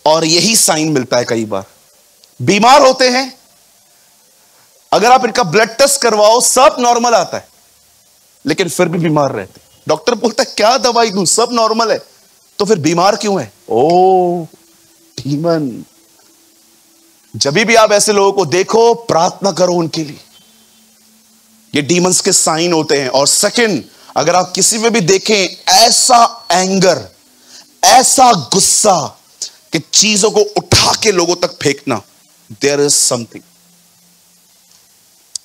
और यही साइन मिलता है। कई बार बीमार होते हैं, अगर आप इनका ब्लड टेस्ट करवाओ सब नॉर्मल आता है, लेकिन फिर भी बीमार रहते। डॉक्टर बोलता है क्या दवाई दूं, सब नॉर्मल है, तो फिर बीमार क्यों है? ओ डीमन। जब भी आप ऐसे लोगों को देखो, प्रार्थना करो उनके लिए। ये डीमंस के साइन होते हैं। और सेकंड, अगर आप किसी में भी देखें ऐसा एंगर, ऐसा गुस्सा कि चीजों को उठा के लोगों तक फेंकना, देयर इज समथिंग।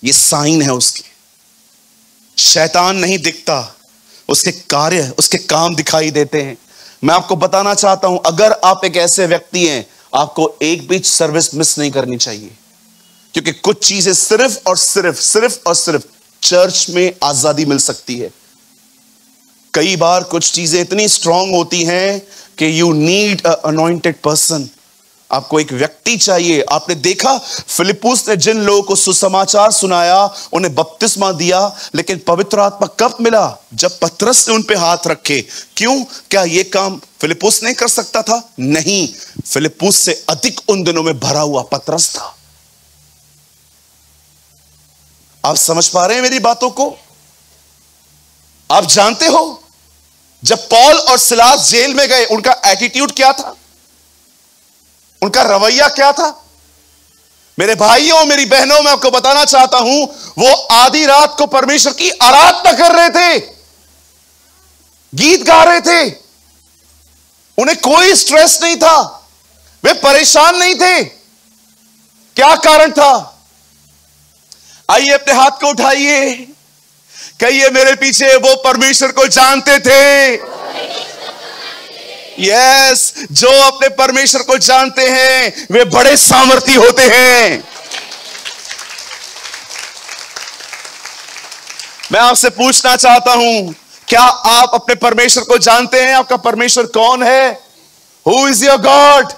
ये साइन है उसके। शैतान नहीं दिखता, उसके कार्य, उसके काम दिखाई देते हैं। मैं आपको बताना चाहता हूं, अगर आप एक ऐसे व्यक्ति हैं, आपको एक भी सर्विस मिस नहीं करनी चाहिए, क्योंकि कुछ चीजें सिर्फ और सिर्फ चर्च में आजादी मिल सकती है। कई बार कुछ चीजें इतनी स्ट्रांग होती हैं कि you need a anointed person. आपको एक व्यक्ति चाहिए। आपने देखा फिलिप्पुस ने जिन लोगों को सुसमाचार सुनाया, उन्हें बपतिस्मा दिया, लेकिन पवित्र आत्मा कब मिला? जब पतरस ने उन पे हाथ रखे। क्यों? क्या यह काम फिलिप्पुस नहीं कर सकता था? नहीं, फिलिप्पुस से अधिक उन दिनों में भरा हुआ पतरस था। आप समझ पा रहे हैं मेरी बातों को? आप जानते हो जब पौल और सिलास जेल में गए, उनका एटीट्यूड क्या था? उनका रवैया क्या था? मेरे भाइयों, मेरी बहनों, मैं आपको बताना चाहता हूं, वो आधी रात को परमेश्वर की आराधना कर रहे थे, गीत गा रहे थे। उन्हें कोई स्ट्रेस नहीं था, वे परेशान नहीं थे। क्या कारण था? आइए अपने हाथ को उठाइए, कहिए मेरे पीछे वो परमेश्वर को जानते थे। यस, जो अपने परमेश्वर को जानते हैं वे बड़े सामर्थी होते हैं। मैं आपसे पूछना चाहता हूं, क्या आप अपने परमेश्वर को जानते हैं? आपका परमेश्वर कौन है? Who is your God?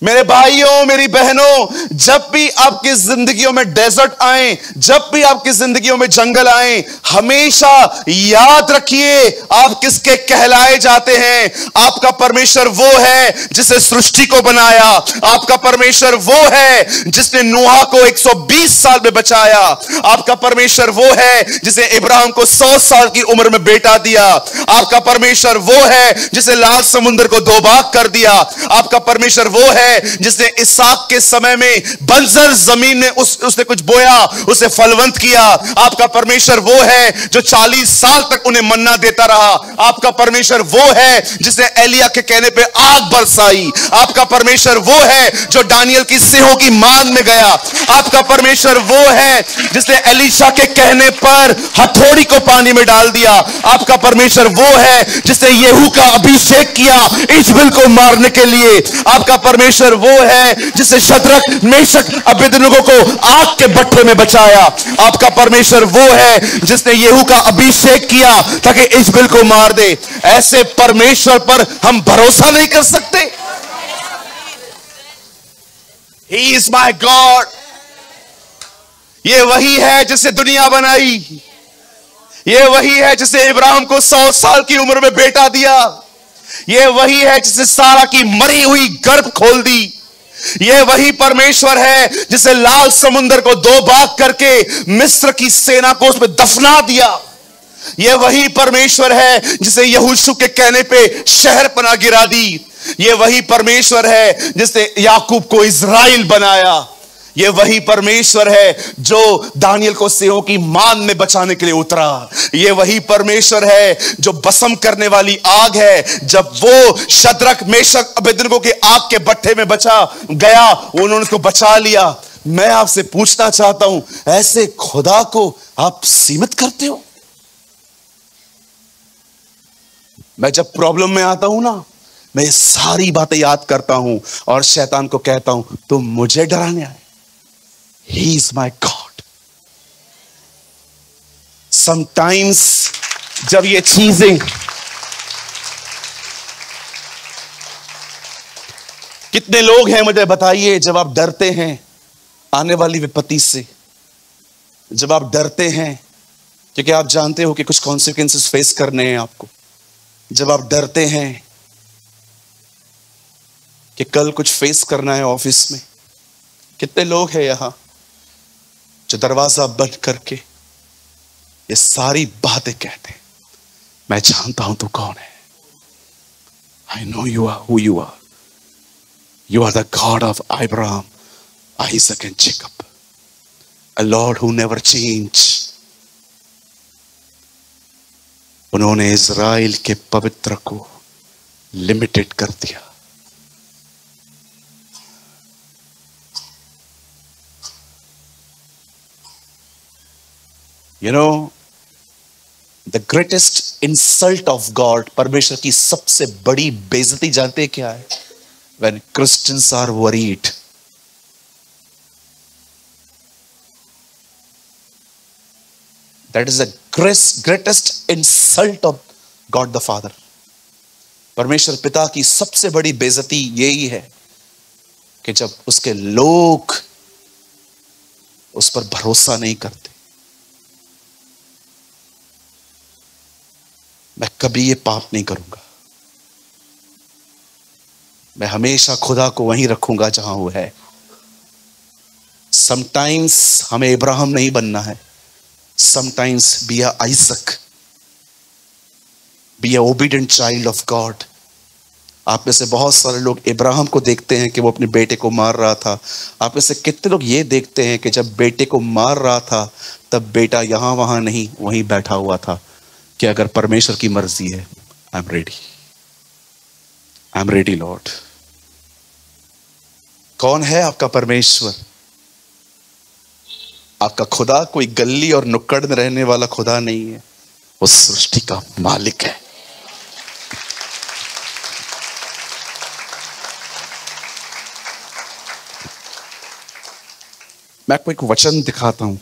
मेरे भाइयों, मेरी बहनों, जब भी आपकी जिंदगियों में डेजर्ट आए, जब भी आपकी जिंदगियों में जंगल आए, हमेशा याद रखिए आप किसके कहलाए जाते हैं। आपका परमेश्वर वो है जिसने सृष्टि को बनाया। आपका परमेश्वर वो है जिसने नूहा को 120 साल में बचाया। आपका परमेश्वर वो है जिसने इब्राहिम को 100 साल की उम्र में बेटा दिया। आपका परमेश्वर वो है जिसने लाल समुद्र को दो भाग कर दिया। आपका परमेश्वर वो है जिसने इसहाक के समय में बंजर जमीन में उसने कुछ बोया, उसे फलवंत किया। आपका परमेश्वर वो है जो 40 साल तक उन्हें मन्ना देता रहा। आपका परमेश्वर वो है जिसने एलिया के कहने पे आग बरसाई। आपका परमेश्वर वो है जो दानियल की सिंहों की मान में गया। आपका परमेश्वर वो है जिसने एलीशा के कहने पर हथौड़ी को पानी में डाल दिया। आपका परमेश्वर वो है जिसने येहू का अभिषेक किया इजबेल को मारने के लिए। आपका परमेश्वर वो है जिसने शद्रक मेशक अबेदनगो को आग के भट्ठे में बचाया। आपका परमेश्वर वो है जिसने येहू का अभिषेक किया ताकि इजबेल को मार दे। ऐसे परमेश्वर पर हम भरोसा नहीं कर सकते? He is my God। ये वही है जिसने दुनिया बनाई। ये वही है जिसने इब्राहिम को 100 साल की उम्र में बेटा दिया। ये वही है जिसने सारा की मरी हुई गर्भ खोल दी। ये वही परमेश्वर है जिसे लाल समुद्र को दो भाग करके मिस्र की सेना को उसमें दफना दिया। ये वही परमेश्वर है जिसे यहोशू के कहने पे शहर पना गिरा दी। ये वही परमेश्वर है जिसने याकूब को इज़राइल बनाया। ये वही परमेश्वर है जो दानियल को सिंहों की मान में बचाने के लिए उतरा। ये वही परमेश्वर है जो बसम करने वाली आग है। जब वो शद्रक मेशक अबेदनगो के आग के भट्ठे में बचा गया, उन्होंने उसको बचा लिया। मैं आपसे पूछना चाहता हूं, ऐसे खुदा को आप सीमित करते हो? मैं जब प्रॉब्लम में आता हूं ना, मैं ये सारी बातें याद करता हूं और शैतान को कहता हूं तुम मुझे डराने आए। He is my God। Sometimes जब ये चीजें, कितने लोग हैं मुझे बताइए, जब आप डरते हैं आने वाली विपत्ति से, जब आप डरते हैं क्योंकि आप जानते हो कि कुछ कॉन्सिक्वेंसेस फेस करने हैं आपको, जब आप डरते हैं कि कल कुछ फेस करना है ऑफिस में, कितने लोग हैं यहां जो दरवाजा बंद करके ये सारी बातें कहते हैं, मैं जानता हूं तू कौन है। I know you are who you are. You are the God of Abraham, Isaac and Jacob, a Lord who never change. उन्होंने इज़राइल के पवित्र को लिमिटेड कर दिया। You know, the greatest insult of God, परमेश्वर की सबसे बड़ी बेइज्जती जानते हैं क्या है? When Christians are worried। That is the greatest insult of God the Father। परमेश्वर पिता की सबसे बड़ी बेइज्जती यही है कि जब उसके लोग उस पर भरोसा नहीं करते। मैं कभी ये पाप नहीं करूंगा, मैं हमेशा खुदा को वहीं रखूंगा जहां वो है। समटाइम्स हमें इब्राहिम नहीं बनना है, sometimes be a Isaac, be a obedient child of God. आप में से बहुत सारे लोग इब्राहिम को देखते हैं कि वो अपने बेटे को मार रहा था। आप में से कितने लोग ये देखते हैं कि जब बेटे को मार रहा था तब बेटा यहां वहां नहीं, वहीं बैठा हुआ था कि अगर परमेश्वर की मर्जी है, आई एम रेडी लॉर्ड। कौन है आपका परमेश्वर? आपका खुदा कोई गली और नुक्कड़ में रहने वाला खुदा नहीं है, वो सृष्टि का मालिक है। मैं आपको एक वचन दिखाता हूं,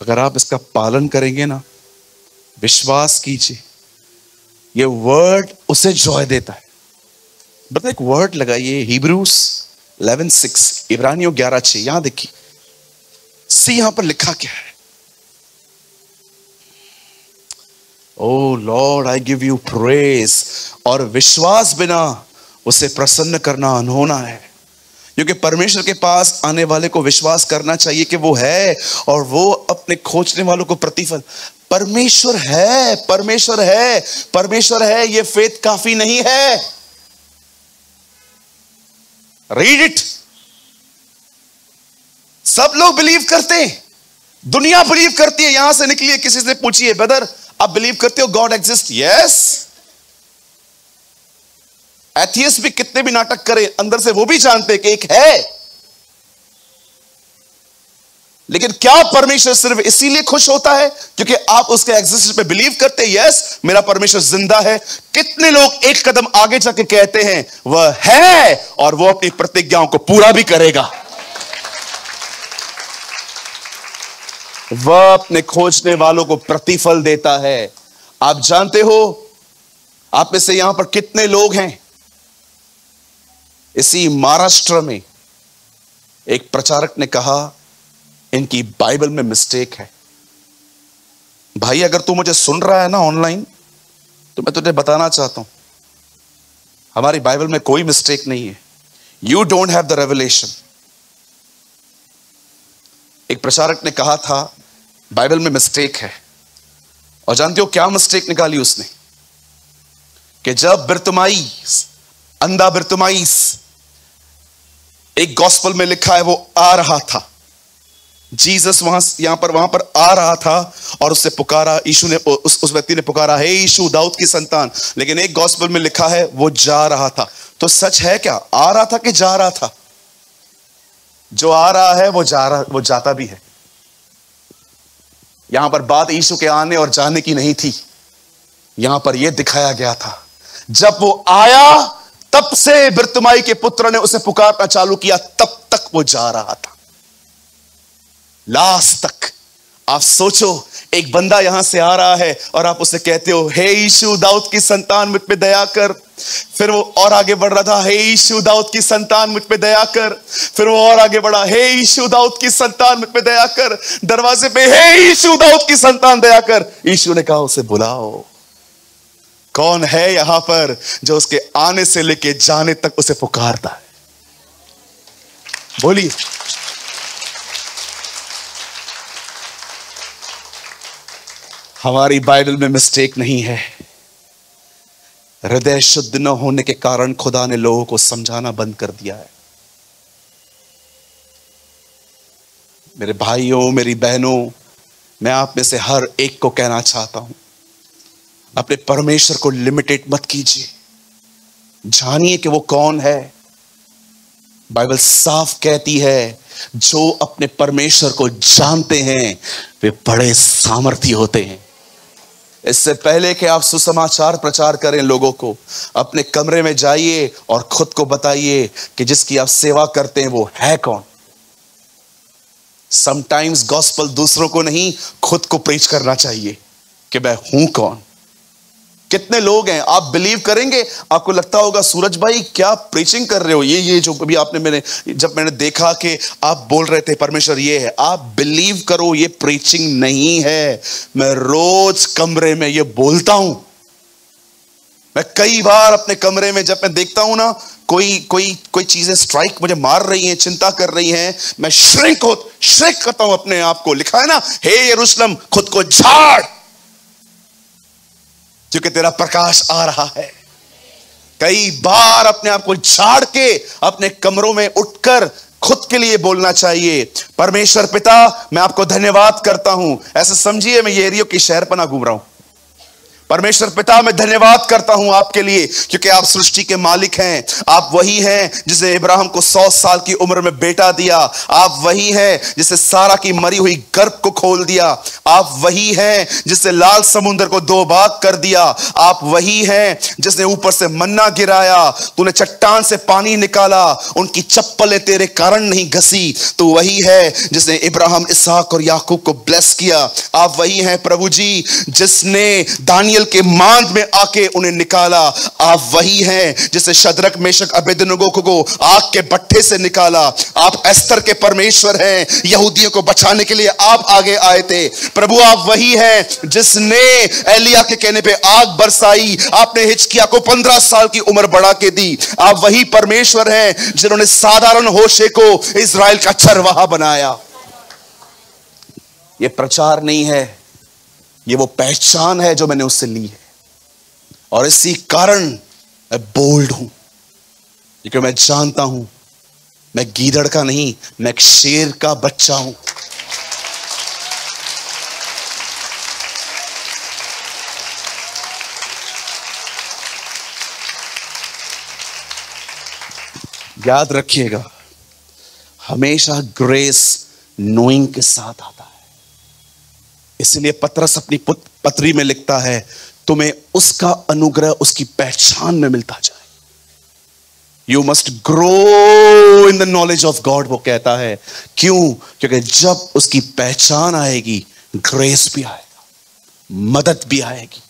अगर आप इसका पालन करेंगे ना, विश्वास कीजिए ये वर्ड उसे जॉय देता है। बता एक वर्ड लगाइए, Hebrews 11:6, इब्रानियों 11:6, यहां देखिए, सी यहां पर लिखा क्या है? O Lord I give you praise. और विश्वास बिना उसे प्रसन्न करना अनहोना है, क्योंकि परमेश्वर के पास आने वाले को विश्वास करना चाहिए कि वो है, और वो अपने खोजने वालों को प्रतिफल। परमेश्वर है, परमेश्वर है, परमेश्वर है, ये फेथ काफी नहीं है। Read it. सब लोग बिलीव करते हैं, दुनिया बिलीव करती है। यहां से निकलिए, किसी से पूछिए, ब्रदर आप बिलीव करते हो गॉड एग्जिस्ट? यस। एथियस्ट भी कितने भी नाटक करे, अंदर से वो भी जानते हैं कि एक है। लेकिन क्या परमेश्वर सिर्फ इसीलिए खुश होता है क्योंकि आप उसके एग्जिस्टेंस पे बिलीव करते हैं? यस, मेरा परमेश्वर जिंदा है। कितने लोग एक कदम आगे जाके कहते हैं वह है, और वो अपनी प्रतिज्ञाओं को पूरा भी करेगा। वह अपने खोजने वालों को प्रतिफल देता है। आप जानते हो, आप में से यहां पर कितने लोग हैं, इसी महाराष्ट्र में एक प्रचारक ने कहा इनकी बाइबल में मिस्टेक है। भाई अगर तू मुझे सुन रहा है ना ऑनलाइन, तो मैं तुझे बताना चाहता हूं, हमारी बाइबल में कोई मिस्टेक नहीं है। You don't have the revelation. एक प्रचारक ने कहा था बाइबल में मिस्टेक है, और जानते हो क्या मिस्टेक निकाली उसने? कि जब बिरतुमाई, अंधा बिरतुमाइस, एक गॉस्पेल में लिखा है वो आ रहा था, जीसस वहां पर आ रहा था, और उससे पुकारा, यीशु ने, उस व्यक्ति ने पुकारा, हे यीशु दाऊद की संतान। लेकिन एक गॉस्पेल में लिखा है वो जा रहा था। तो सच है क्या, आ रहा था कि जा रहा था? जो आ रहा है वो जाता भी है। यहां पर बात यीशु के आने और जाने की नहीं थी, यहां पर यह दिखाया गया था जब वो आया तब से बिरतुमाई के पुत्र ने उसे पुकारना चालू किया, तब तक वो जा रहा था, लास्ट तक। आप सोचो, एक बंदा यहां से आ रहा है और आप उसे कहते हो हे यीशु दाऊद की संतान मुझ पे दया कर। फिर वो और आगे बढ़ रहा था, हे यीशु दाऊद की संतान मुझ पे दया कर। फिर वो और आगे बढ़ा, हे यीशु दाऊद की संतान मुझ पे दया कर। दरवाजे पे, हे यीशु दाऊद की संतान दया कर। यीशु ने कहा उसे बुलाओ। कौन है यहां पर जो उसके आने से लेके जाने तक उसे पुकारता है? बोलिए। हमारी बाइबल में मिस्टेक नहीं है। हृदय शुद्ध न होने के कारण खुदा ने लोगों को समझाना बंद कर दिया है। मेरे भाइयों, मेरी बहनों, मैं आप में से हर एक को कहना चाहता हूं, अपने परमेश्वर को लिमिटेड मत कीजिए। जानिए कि वो कौन है। बाइबल साफ कहती है जो अपने परमेश्वर को जानते हैं वे बड़े सामर्थी होते हैं। इससे पहले कि आप सुसमाचार प्रचार करें लोगों को, अपने कमरे में जाइए और खुद को बताइए कि जिसकी आप सेवा करते हैं वो है कौन। समटाइम्स गॉस्पेल दूसरों को नहीं, खुद को प्रीच करना चाहिए कि मैं हूं कौन। कितने लोग हैं, आप बिलीव करेंगे, आपको लगता होगा सूरज भाई क्या प्रीचिंग कर रहे हो, ये जो अभी आपने जब मैंने देखा कि आप बोल रहे थे परमेश्वर ये है, आप बिलीव करो ये प्रीचिंग नहीं है। मैं रोज कमरे में ये बोलता हूं। मैं कई बार अपने कमरे में जब मैं देखता हूं ना कोई चीजें स्ट्राइक मुझे मार रही हैं, चिंता कर रही हैं, मैं श्रिंक करता हूं अपने आप को। लिखा है ना, हे यरूशलेम खुद को झाड़ क्योंकि तेरा प्रकाश आ रहा है। कई बार अपने आप को झाड़ के अपने कमरों में उठकर खुद के लिए बोलना चाहिए, परमेश्वर पिता मैं आपको धन्यवाद करता हूं। ऐसे समझिए मैं ये एरियो की शहरपना घूम रहा हूं। परमेश्वर पिता मैं धन्यवाद करता हूं आपके लिए, क्योंकि आप सृष्टि के मालिक हैं। आप वही हैं जिसने इब्राहिम को 100 साल की उम्र में बेटा दिया। आप वही हैं जिसने सारा की मरी हुई गर्भ को खोल दिया। आप वही हैं जिसने लाल समुद्र को 2 भाग कर दिया। आप वही हैं जिसने ऊपर से मन्ना गिराया, तूने चट्टान से पानी निकाला, उनकी चप्पलें तेरे कारण नहीं घसी। तो वही है जिसने इब्राहिम, इसहाक और याकूब को ब्लेस किया। आप वही हैं प्रभु जी जिसने दानियल जेल के मांद में आके उन्हें निकाला। आप वही हैं जिसे शद्रक मेशक अबेदनगो को आग के भट्ठे से निकाला। आप एस्तर के परमेश्वर हैं, यहूदियों को बचाने के लिए आप आगे आए थे। प्रभु आप वही हैं जिसने एलिया के कहने पे आग बरसाई। आपने हिजकिय्याह को 15 साल की उम्र बढ़ा के दी। आप वही परमेश्वर हैं जिन्होंने साधारण होशे को इजराइल का चरवाहा बनाया। यह प्रचार नहीं है, यह वो पहचान है जो मैंने उससे ली है, और इसी कारण मैं बोल्ड हूं, क्योंकि मैं जानता हूं मैं गीदड़ का नहीं, मैं एक शेर का बच्चा हूं। याद रखिएगा, हमेशा ग्रेस नोइंग के साथ आता है। इसलिए पतरस अपनी पत्री में लिखता है, तुम्हें उसका अनुग्रह उसकी पहचान में मिलता जाए। You must grow in the knowledge of God, वो कहता है। क्यों? क्योंकि जब उसकी पहचान आएगी, ग्रेस भी आएगा, मदद भी आएगी।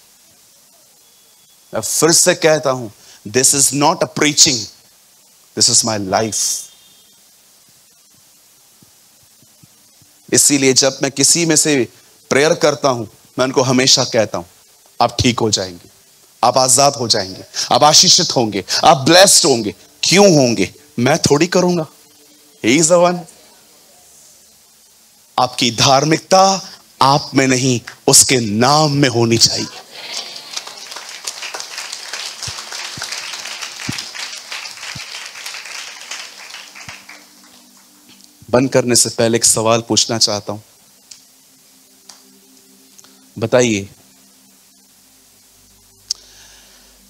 मैं फिर से कहता हूं, this is not a preaching, this is my life. इसीलिए जब मैं किसी में से प्रेयर करता हूं, मैं उनको हमेशा कहता हूं, आप ठीक हो जाएंगे, आप आजाद हो जाएंगे, आप आशीषित होंगे, आप ब्लेस्ड होंगे। क्यों होंगे? मैं थोड़ी करूंगा, ही इज द वन। आपकी धार्मिकता आप में नहीं, उसके नाम में होनी चाहिए। बंद करने से पहले एक सवाल पूछना चाहता हूं। बताइए,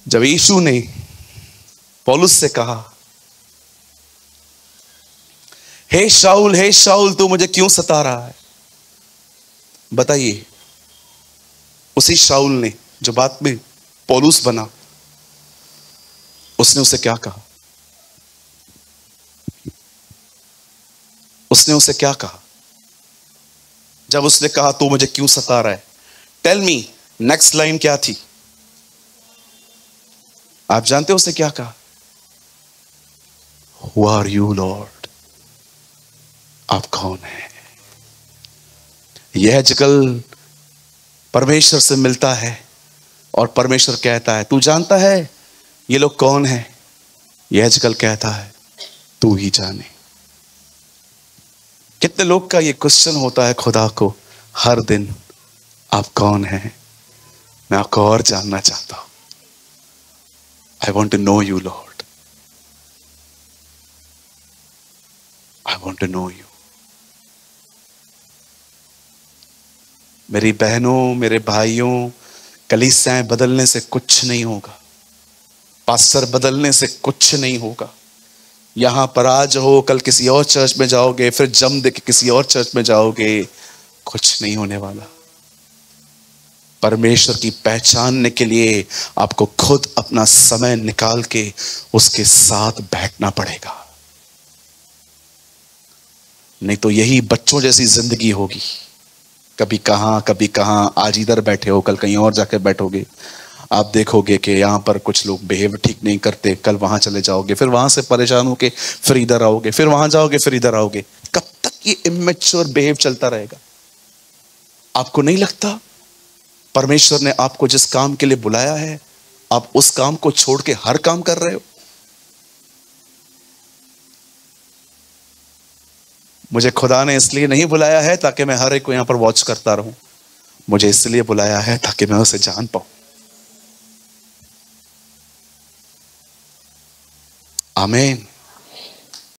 जब यीशु ने पौलुस से कहा, हे शाऊल तू मुझे क्यों सता रहा है, बताइए, उसी शाऊल ने जो बाद में पौलुस बना, उसने उसे क्या कहा? उसने उसे क्या कहा जब उसने कहा तू मुझे क्यों सता रहा है? टेल मी, नेक्स्ट लाइन क्या थी? आप जानते हो उसने क्या कहा? Who are you, Lord? आप कौन है? यह जकल परमेश्वर से मिलता है और परमेश्वर कहता है, तू जानता है ये लोग कौन है? यह जकल कहता है, तू ही जाने। कितने लोग का ये क्वेश्चन होता है खुदा को हर दिन, आप कौन हैं? मैं आपको और जानना चाहता हूं। I want to know you, Lord. I want to know you. मेरी बहनों, मेरे भाइयों, कलीसियाएं बदलने से कुछ नहीं होगा, पास्टर बदलने से कुछ नहीं होगा। यहां पर आज हो, कल किसी और चर्च में जाओगे, फिर जम दे के किसी और चर्च में जाओगे, कुछ नहीं होने वाला। परमेश्वर की पहचानने के लिए आपको खुद अपना समय निकाल के उसके साथ बैठना पड़ेगा, नहीं तो यही बच्चों जैसी जिंदगी होगी। कभी कहां, आज इधर बैठे हो, कल कहीं और जाकर बैठोगे। आप देखोगे कि यहां पर कुछ लोग बिहेव ठीक नहीं करते, कल वहां चले जाओगे, फिर वहां से परेशान होके फिर इधर आओगे, फिर वहां जाओगे, फिर इधर आओगे। कब तक ये इमेच्योर बिहेव चलता रहेगा? आपको नहीं लगता परमेश्वर ने आपको जिस काम के लिए बुलाया है, आप उस काम को छोड़ के हर काम कर रहे हो? मुझे खुदा ने इसलिए नहीं बुलाया है ताकि मैं हर एक को यहां पर वॉच करता रहूं, मुझे इसलिए बुलाया है ताकि मैं उसे जान पाऊं। आमीन।